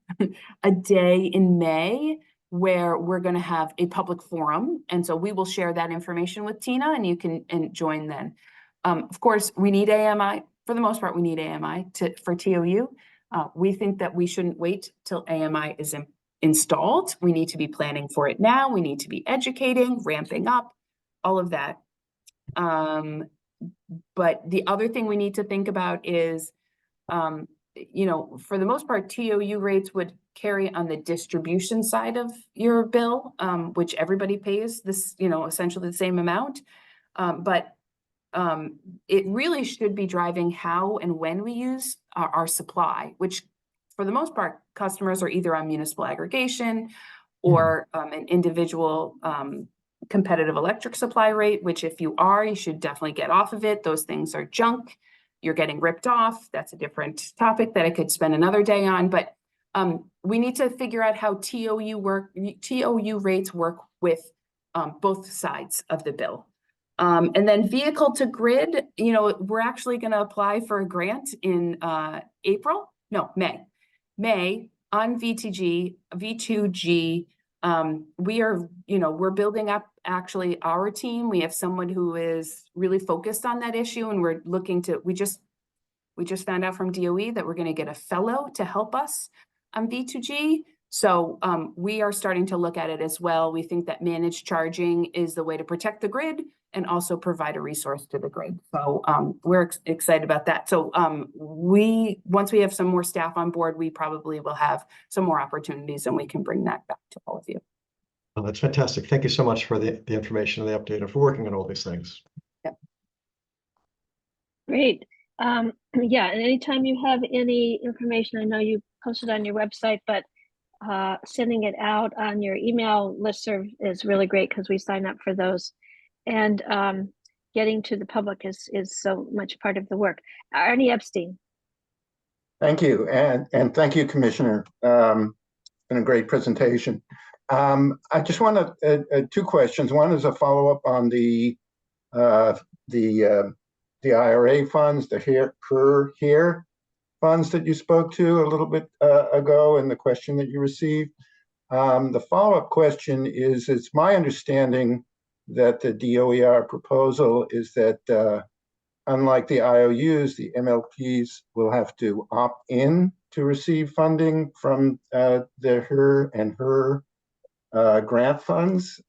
a day in May where we're going to have a public forum. And so we will share that information with Tina, and you can join then. Of course, we need AMI. For the most part, we need AMI for TOU. We think that we shouldn't wait till AMI is installed. We need to be planning for it now. We need to be educating, ramping up, all of that. But the other thing we need to think about is, for the most part, TOU rates would carry on the distribution side of your bill, which everybody pays this, essentially the same amount. But it really should be driving how and when we use our supply, which for the most part, customers are either on municipal aggregation or an individual competitive electric supply rate, which if you are, you should definitely get off of it. Those things are junk. You're getting ripped off. That's a different topic that I could spend another day on. But we need to figure out how TOU rates work with both sides of the bill. And then vehicle to grid, we're actually going to apply for a grant in May on V2G. We are, we're building up actually our team. We have someone who is really focused on that issue, and we're looking to, we just found out from DOE that we're going to get a fellow to help us on V2G. So we are starting to look at it as well. We think that managed charging is the way to protect the grid and also provide a resource to the grid. So we're excited about that. So once we have some more staff on board, we probably will have some more opportunities, and we can bring that back to all of you. Well, that's fantastic. Thank you so much for the information and the update and for working on all these things. Yep. Great. Yeah, and anytime you have any information, I know you posted on your website, but sending it out on your email listserv is really great because we sign up for those. And getting to the public is so much part of the work. Arnie Epstein. Thank you, and thank you, Commissioner. Been a great presentation. I just want to two questions. One is a follow-up on the IRA funds, the here funds that you spoke to a little bit ago, and the question that you received. The follow-up question is: it's my understanding that the DOER proposal is that unlike the IOUs, the MLPs will have to opt in to receive funding from the HER grant funds,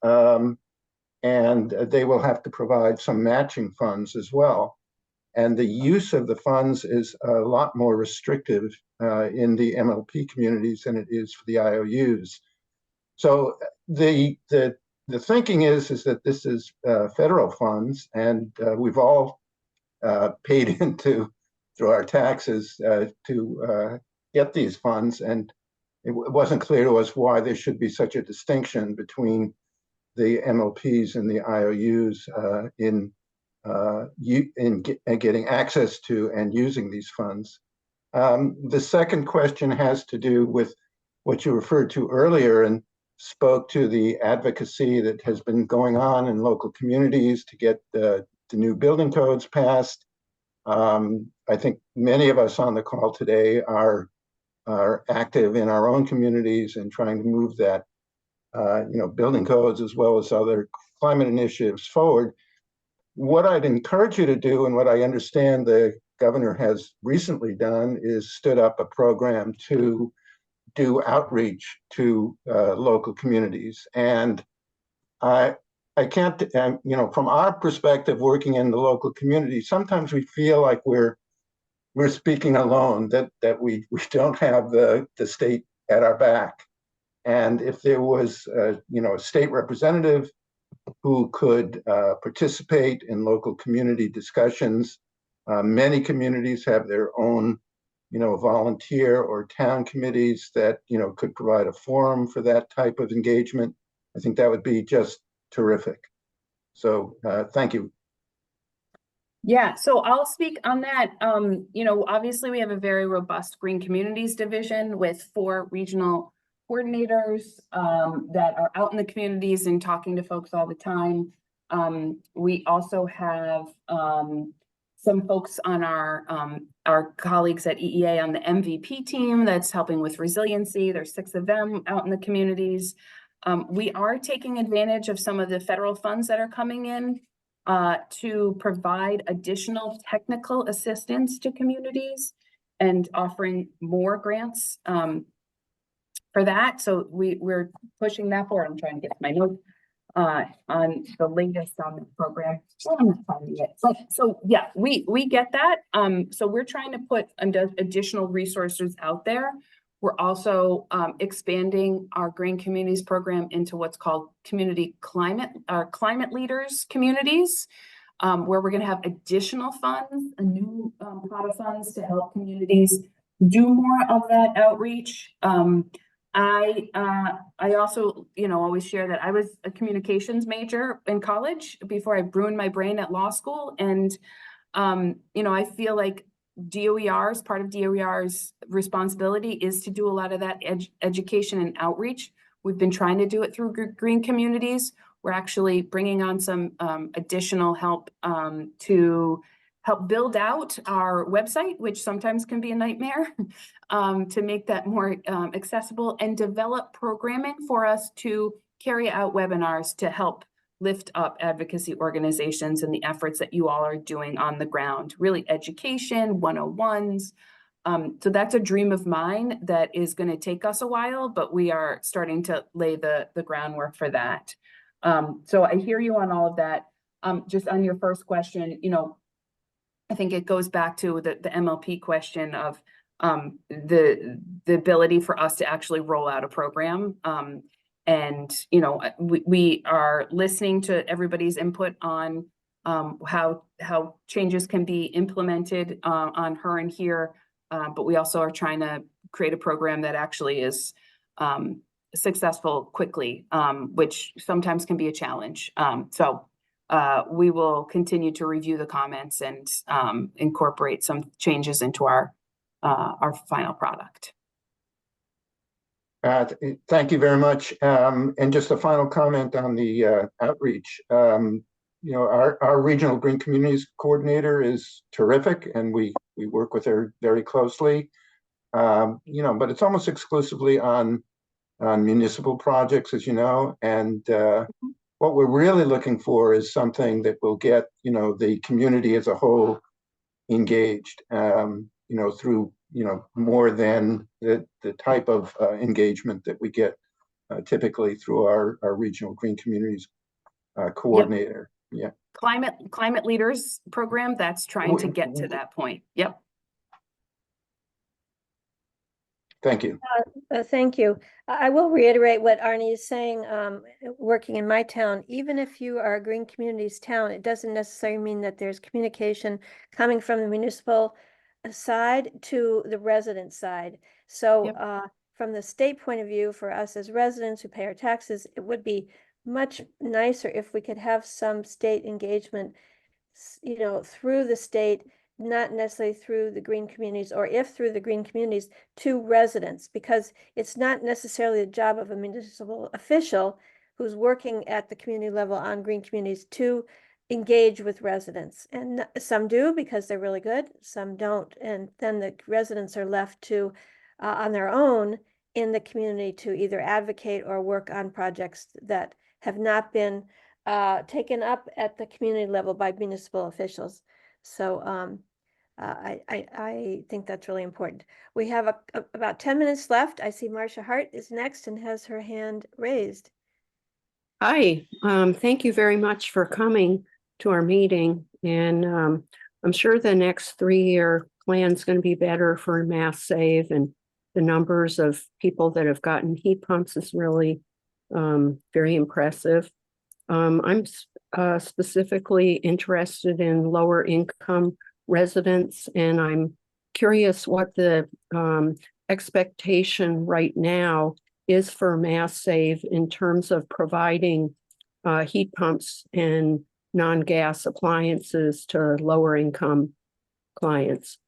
and they will have to provide some matching funds as well. And the use of the funds is a lot more restrictive in the MLP communities than it is for the IOUs. So the thinking is that this is federal funds, and we've all paid into through our taxes to get these funds, and it wasn't clear to us why there should be such a distinction between the MLPs and the IOUs in getting access to and using these funds. The second question has to do with what you referred to earlier and spoke to the advocacy that has been going on in local communities to get the new building codes passed. I think many of us on the call today are active in our own communities and trying to move that, building codes as well as other climate initiatives forward. What I'd encourage you to do, and what I understand the governor has recently done, is stood up a program to do outreach to local communities. And I can't, from our perspective, working in the local community, sometimes we feel like we're speaking alone, that we don't have the state at our back. And if there was, a state representative who could participate in local community discussions, many communities have their own, volunteer or town committees that, could provide a forum for that type of engagement. I think that would be just terrific. So thank you. Yeah, so I'll speak on that. Obviously we have a very robust Green Communities division with 4 regional coordinators that are out in the communities and talking to folks all the time. We also have some folks on our colleagues at EEA on the MVP team that's helping with resiliency. There's 6 of them out in the communities. We are taking advantage of some of the federal funds that are coming in to provide additional technical assistance to communities and offering more grants for that. So we're pushing that forward. I'm trying to get my notes on the latest on the program. I'm not finding it. So yeah, we get that. So we're trying to put additional resources out there. We're also expanding our Green Communities program into what's called climate leaders communities, where we're going to have additional funds, a new pot of funds to help communities do more of that outreach. I also, always share that I was a communications major in college before I ruined my brain at law school. And, I feel like part of DOER's responsibility is to do a lot of that education and outreach. We've been trying to do it through Green Communities. We're actually bringing on some additional help to help build out our website, which sometimes can be a nightmare, to make that more accessible, and develop programming for us to carry out webinars to help lift up advocacy organizations and the efforts that you all are doing on the ground, really education, 101s. So that's a dream of mine that is going to take us a while, but we are starting to lay the groundwork for that. So I hear you on all of that. Just on your first question, you know, I think it goes back to the MLP question of the ability for us to actually roll out a program. And, you know, we are listening to everybody's input on how changes can be implemented on Her and Here, but we also are trying to create a program that actually is successful quickly, which sometimes can be a challenge. So we will continue to review the comments and incorporate some changes into our final product. Thank you very much. And just a final comment on the outreach. You know, our regional Green Communities coordinator is terrific, and we work with her very closely. You know, but it's almost exclusively on municipal projects, as you know, and what we're really looking for is something that will get, you know, the community as a whole engaged, you know, through, you know, more than the type of engagement that we get typically through our regional Green Communities coordinator. Yep. Yeah. Climate Leaders program that's trying to get to that point. Yep. Thank you. Thank you. I will reiterate what Arnie is saying. Working in my town, even if you are a Green Communities town, it doesn't necessarily mean that there's communication coming from the municipal side to the resident side. So from the state point of view, for us as residents who pay our taxes, it would be much nicer if we could have some state engagement, you know, through the state, not necessarily through the Green Communities, or if through the Green Communities to residents, because it's not necessarily the job of a municipal official who's working at the community level on Green Communities to engage with residents. And some do because they're really good, some don't. And then the residents are left to, on their own in the community, to either advocate or work on projects that have not been taken up at the community level by municipal officials. So I think that's really important. We have about 10 minutes left. I see Marcia Hart is next and has her hand raised. Hi, thank you very much for coming to our meeting. And I'm sure the next 3-year plan is going to be better for Mass Save, and the numbers of people that have gotten heat pumps is really very impressive. I'm specifically interested in lower income residents, and I'm curious what the expectation right now is for Mass Save in terms of providing heat pumps and non-gas appliances to lower income clients.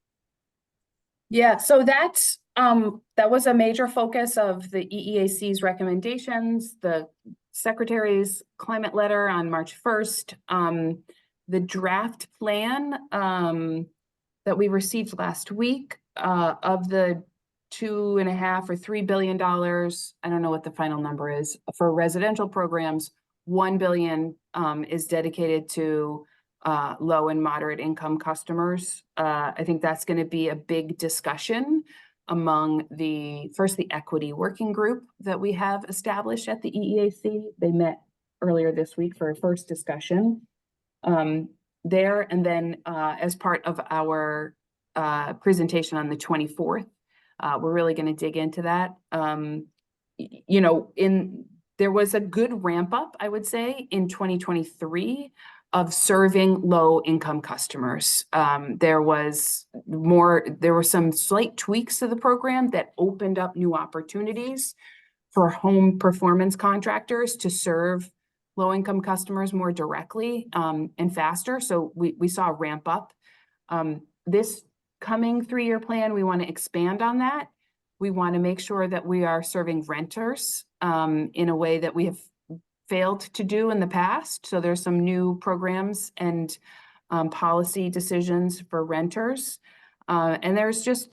Yeah, so that's that was a major focus of the EEAC's recommendations, the Secretary's climate letter on March 1st, the draft plan that we received last week of the $2.5 or $3 billion. I don't know what the final number is for residential programs. $1 billion is dedicated to low and moderate income customers. I think that's going to be a big discussion among the equity working group that we have established at the EEAC. They met earlier this week for a first discussion there. And then as part of our presentation on the 24th, we're really going to dig into that. You know, there was a good ramp up, I would say, in 2023 of serving low income customers. There were some slight tweaks to the program that opened up new opportunities for home performance contractors to serve low income customers more directly and faster. So we saw a ramp up. This coming 3-year plan, we want to expand on that. We want to make sure that we are serving renters in a way that we have failed to do in the past. So there's some new programs and policy decisions for renters. And there's just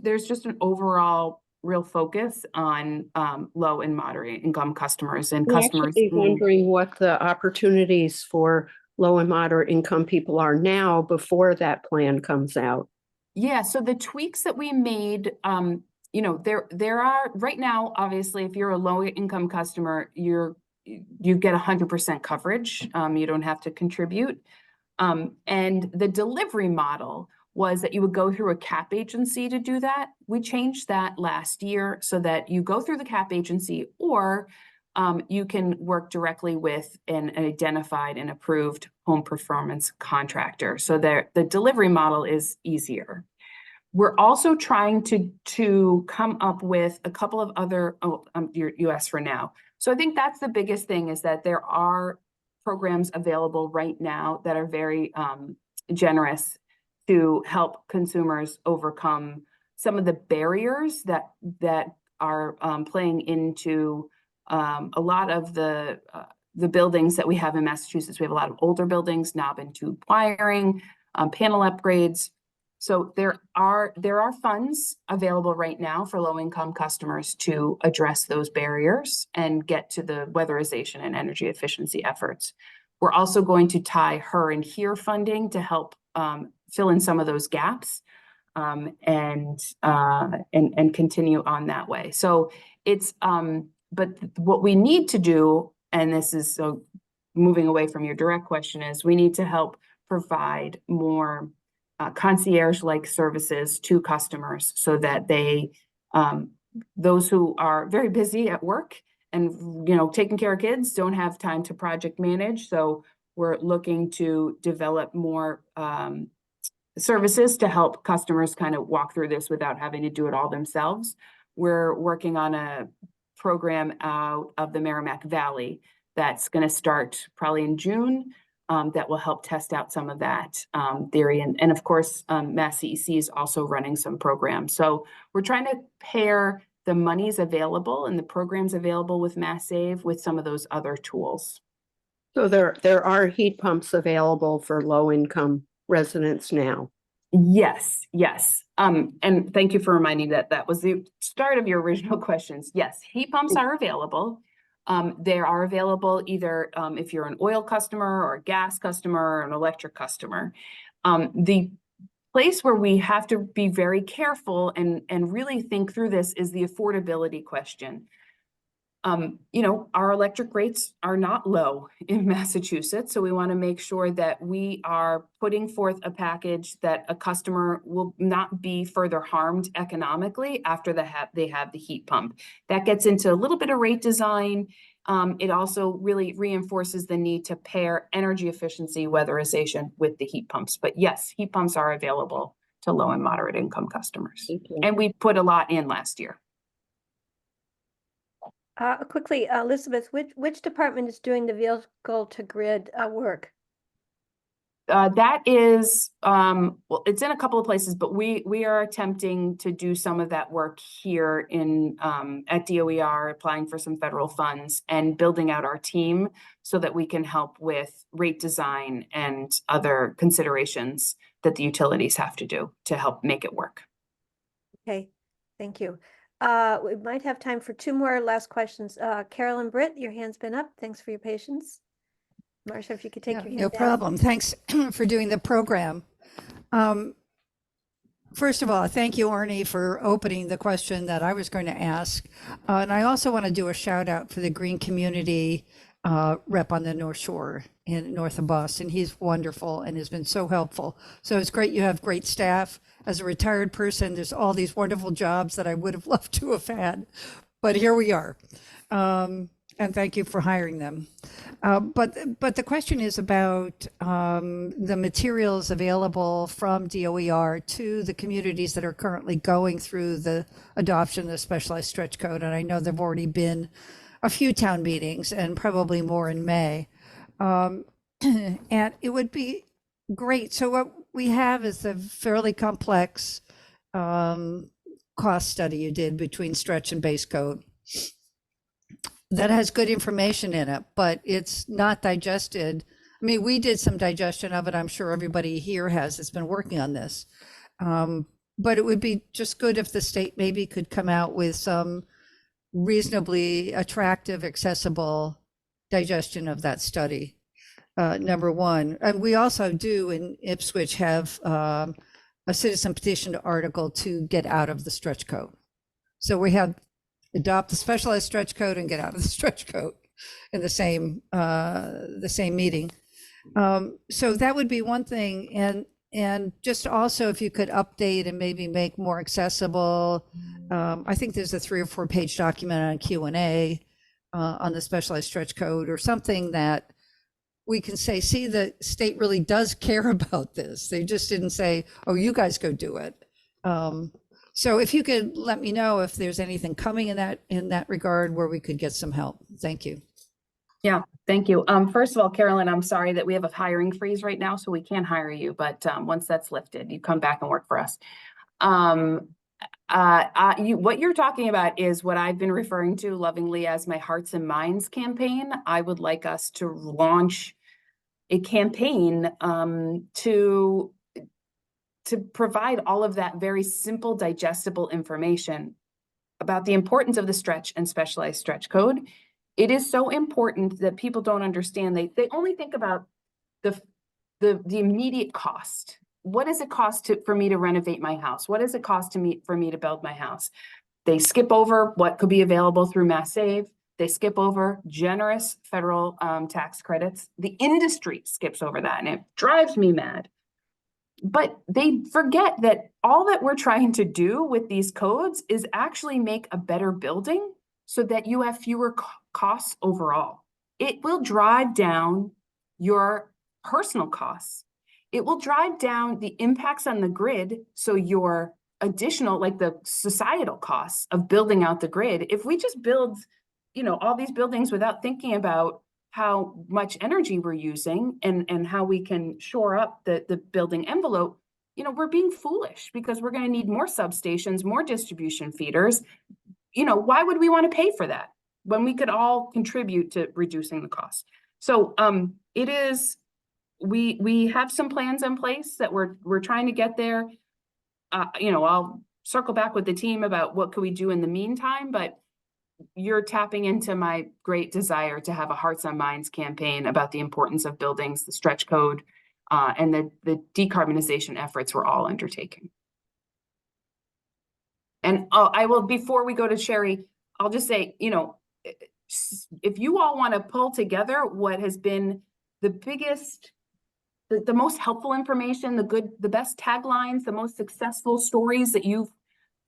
an overall real focus on low and moderate income customers and customers. I'm wondering what the opportunities for low and moderate income people are now before that plan comes out. Yeah, so the tweaks that we made, you know, there are right now, obviously, if you're a low income customer, you get 100% coverage. You don't have to contribute. And the delivery model was that you would go through a CAP agency to do that. We changed that last year so that you go through the CAP agency, or you can work directly with an identified and approved home performance contractor. So the delivery model is easier. We're also trying to come up with a couple of other, you asked for now. So I think that's the biggest thing, is that there are programs available right now that are very generous to help consumers overcome some of the barriers that are playing into a lot of the buildings that we have in Massachusetts. We have a lot of older buildings, knob and tube wiring, panel upgrades. So there are funds available right now for low-income customers to address those barriers and get to the weatherization and energy efficiency efforts. We're also going to tie HER and HERE funding to help fill in some of those gaps and continue on that way. So it's but what we need to do, and this is so moving away from your direct question, is we need to help provide more concierge-like services to customers so that they, those who are very busy at work and, taking care of kids, don't have time to project manage. So we're looking to develop more services to help customers kind of walk through this without having to do it all themselves. We're working on a program out of the Merrimack Valley that's going to start probably in June. That will help test out some of that theory. And of course, Mass CEC is also running some programs. So we're trying to pair the monies available and the programs available with Mass Save with some of those other tools. So there are heat pumps available for low-income residents now. Yes. And thank you for reminding that was the start of your original questions. Yes, heat pumps are available. They are available either if you're an oil customer or a gas customer or an electric customer. The place where we have to be very careful and really think through this is the affordability question. Our electric rates are not low in Massachusetts, so we want to make sure that we are putting forth a package that a customer will not be further harmed economically after they have the heat pump. That gets into a little bit of rate design. It also really reinforces the need to pair energy efficiency weatherization with the heat pumps. But yes, heat pumps are available to low and moderate income customers. And we put a lot in last year. Quickly, Elizabeth, which department is doing the vehicle to grid work? That is, well, it's in a couple of places, but we are attempting to do some of that work here in at DOER, applying for some federal funds and building out our team so that we can help with rate design and other considerations that the utilities have to do to help make it work. Okay, thank you. We might have time for two more last questions. Carolyn Britt, your hand's been up. Thanks for your patience. Marcia, if you could take your hand No down. problem. Thanks for doing the program. First of all, thank you, Arnie, for opening the question that I was going to ask. And I also want to do a shout out for the Green Community rep on the North Shore in north of Boston. He's wonderful and has been so helpful. So it's great you have great staff. As a retired person, there's all these wonderful jobs that I would have loved to have had, but here we are. And thank you for hiring them. But the question is about the materials available from DOER to the communities that are currently going through the adoption of the specialized stretch code. And I know there've already been a few town meetings and probably more in May. And it would be great. So what we have is a fairly complex cost study you did between stretch and base code that has good information in it, but it's not digested. I mean, we did some digestion of it. I'm sure everybody here has that's been working on this. But it would be just good if the state maybe could come out with some reasonably attractive, accessible digestion of that study. Number one. And we also do in Ipswich have a citizen petition article to get out of the stretch code. So we have adopt the specialized stretch code and get out of the stretch code in the same meeting. So that would be one thing. And just also if you could update and maybe make more accessible. I think there's a 3 or 4 page document on Q&A on the specialized stretch code or something that we can say, see, the state really does care about this. They just didn't say, oh, you guys go do it. So if you could let me know if there's anything coming in that regard where we could get some help. Thank you. Yeah, thank you. First of all, Carolyn, I'm sorry that we have a hiring freeze right now, so we can't hire you. But once that's lifted, you come back and work for us. What you're talking about is what I've been referring to lovingly as my Hearts and Minds campaign. I would like us to launch a campaign to provide all of that very simple, digestible information about the importance of the stretch and specialized stretch code. It is so important that people don't understand. They only think about the immediate cost. What does it cost for me to renovate my house? What does it cost for me to build my house? They skip over what could be available through Mass Save. They skip over generous federal tax credits. The industry skips over that, and it drives me mad. But they forget that all that we're trying to do with these codes is actually make a better building so that you have fewer costs overall. It will drive down your personal costs. It will drive down the impacts on the grid. So your additional, like the societal costs of building out the grid, if we just build, all these buildings without thinking about how much energy we're using and how we can shore up the building envelope, we're being foolish because we're going to need more substations, more distribution feeders. Why would we want to pay for that when we could all contribute to reducing the cost? So we have some plans in place that we're trying to get there. I'll circle back with the team about what could we do in the meantime, but you're tapping into my great desire to have a Hearts and Minds campaign about the importance of buildings, the stretch code, and the decarbonization efforts we're all undertaking. And I will, before we go to Sherry, I'll just say, if you all want to pull together what has been the biggest, the most helpful information, the best taglines, the most successful stories that you've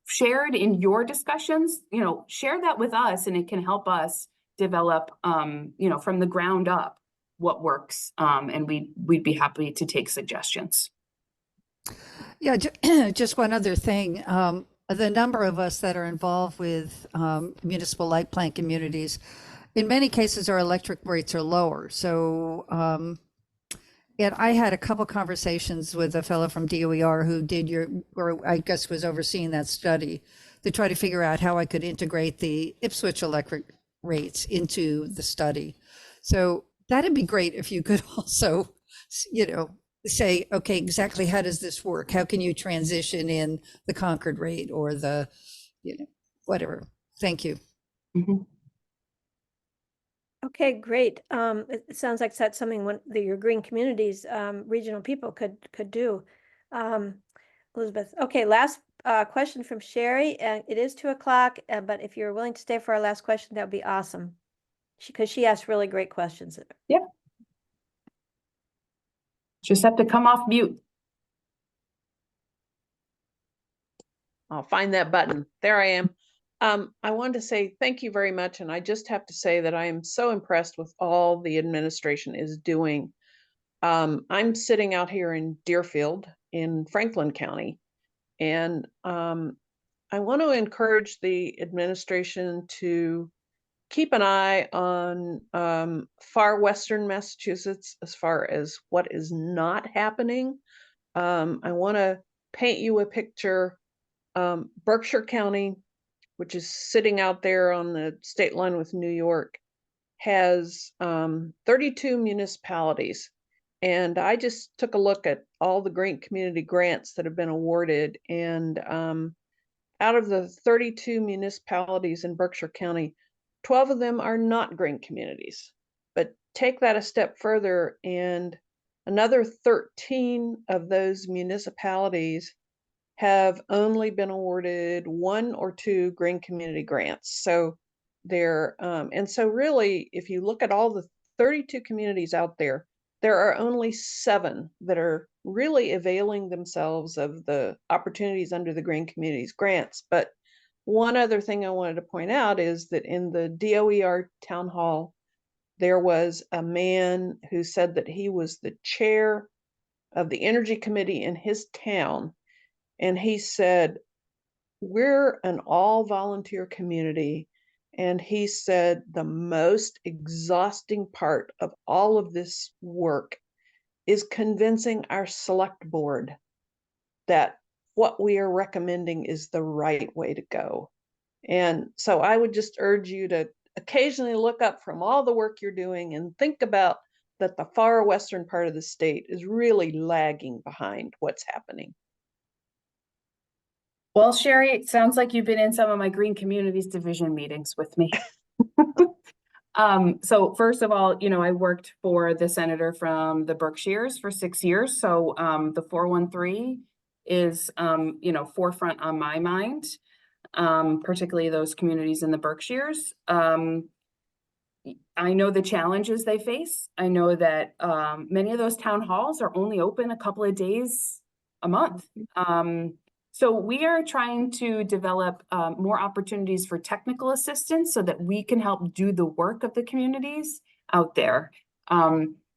shared in your discussions, share that with us, and it can help us develop, from the ground up what works. And we'd be happy to take suggestions. Yeah, just one other thing. The number of us that are involved with municipal light plant communities, in many cases, our electric rates are lower. So, and I had a couple conversations with a fellow from DOER who or I guess was overseeing that study to try to figure out how I could integrate the Ipswich electric rates into the study. So that'd be great if you could also, say, okay, exactly how does this work? How can you transition in the Concord rate or the, whatever. Thank you. Mm-hmm. Okay, great. It sounds like that's something your green communities, regional people could do. Elizabeth, okay, last question from Sherry. It is 2:00, but if you're willing to stay for our last question, that would be awesome. Because she asked really great questions. Yep. Just have to come off mute. I'll find that button. There I am. I wanted to say thank you very much. And I just have to say that I am so impressed with all the administration is doing. I'm sitting out here in Deerfield in Franklin County, and I want to encourage the administration to keep an eye on far western Massachusetts as far as what is not happening. I want to paint you a picture. Berkshire County, which is sitting out there on the state line with New York, has 32 municipalities. And I just took a look at all the green community grants that have been awarded. And out of the 32 municipalities in Berkshire County, 12 of them are not green communities. But take that a step further, and another 13 of those municipalities have only been awarded 1 or 2 green community grants. So they're, and so really, if you look at all the 32 communities out there, there are only 7 that are really availing themselves of the opportunities under the Green Communities grants. But one other thing I wanted to point out is that in the DOER town hall, there was a man who said that he was the chair of the energy committee in his town. And he said, we're an all volunteer community. And he said the most exhausting part of all of this work is convincing our select board that what we are recommending is the right way to go. And so I would just urge you to occasionally look up from all the work you're doing and think about that the far western part of the state is really lagging behind what's happening. Well, Sherry, it sounds like you've been in some of my Green Communities Division meetings with me. So first of all, I worked for the senator from the Berkshires for 6 years. So the 413 is, forefront on my mind, particularly those communities in the Berkshires. I know the challenges they face. I know that many of those town halls are only open a couple of days a month. So we are trying to develop more opportunities for technical assistance so that we can help do the work of the communities out there.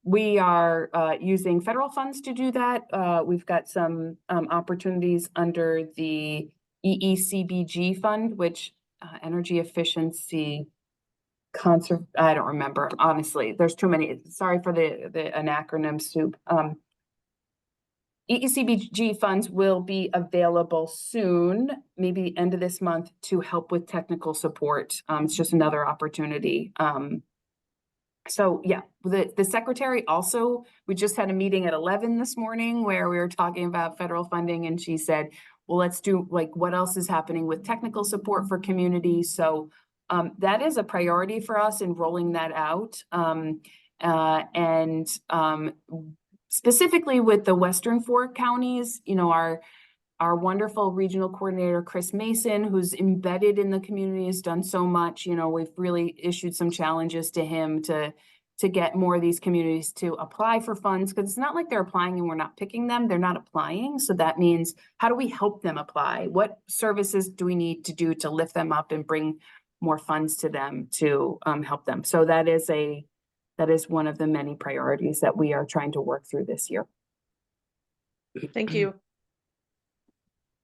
We are using federal funds to do that. We've got some opportunities under the EECBG fund, which energy efficiency I don't remember, honestly. There's too many. Sorry for an acronym soup. EECBG funds will be available soon, maybe the end of this month, to help with technical support. It's just another opportunity. So yeah, the secretary also, we just had a meeting at 11 this morning where we were talking about federal funding, and she said, well, let's do what else is happening with technical support for communities. So that is a priority for us in rolling that out. Specifically with the Western 4 counties, our wonderful regional coordinator, Chris Mason, who's embedded in the community, has done so much. We've really issued some challenges to him to get more of these communities to apply for funds, because it's not like they're applying and we're not picking them. They're not applying. So that means, how do we help them apply? What services do we need to do to lift them up and bring more funds to them to help them? So that is one of the many priorities that we are trying to work through this year. Thank you.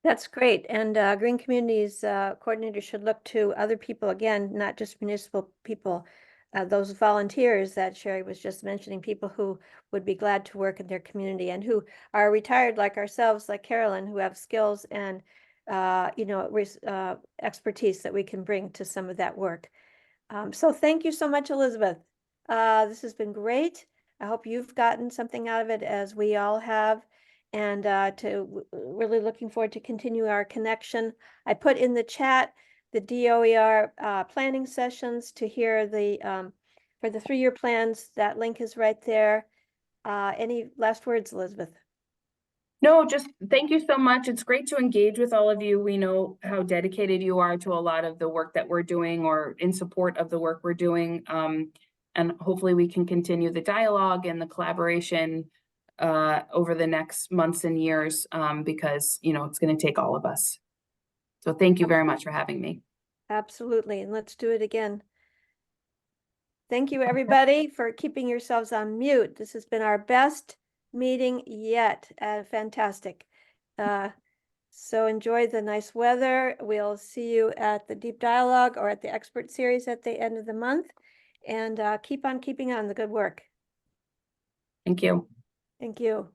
That's great. And Green Communities coordinator should look to other people, again, not just municipal people, those volunteers that Sherry was just mentioning, people who would be glad to work in their community and who are retired like ourselves, like Carolyn, who have skills and expertise that we can bring to some of that work. So thank you so much, Elizabeth. This has been great. I hope you've gotten something out of it, as we all have, and really looking forward to continue our connection. I put in the chat the DOER planning sessions to hear for the 3-year plans. That link is right there. Any last words, Elizabeth? No, just thank you so much. It's great to engage with all of you. We know how dedicated you are to a lot of the work that we're doing, or in support of the work we're doing. And hopefully we can continue the dialogue and the collaboration over the next months and years, because, it's going to take all of us. So thank you very much for having me. Absolutely. And let's do it again. Thank you, everybody, for keeping yourselves on mute. This has been our best meeting yet. Fantastic. So enjoy the nice weather. We'll see you at the Deep Dialogue or at the Expert Series at the end of the month. And keep on keeping on the good work. Thank you. Thank you.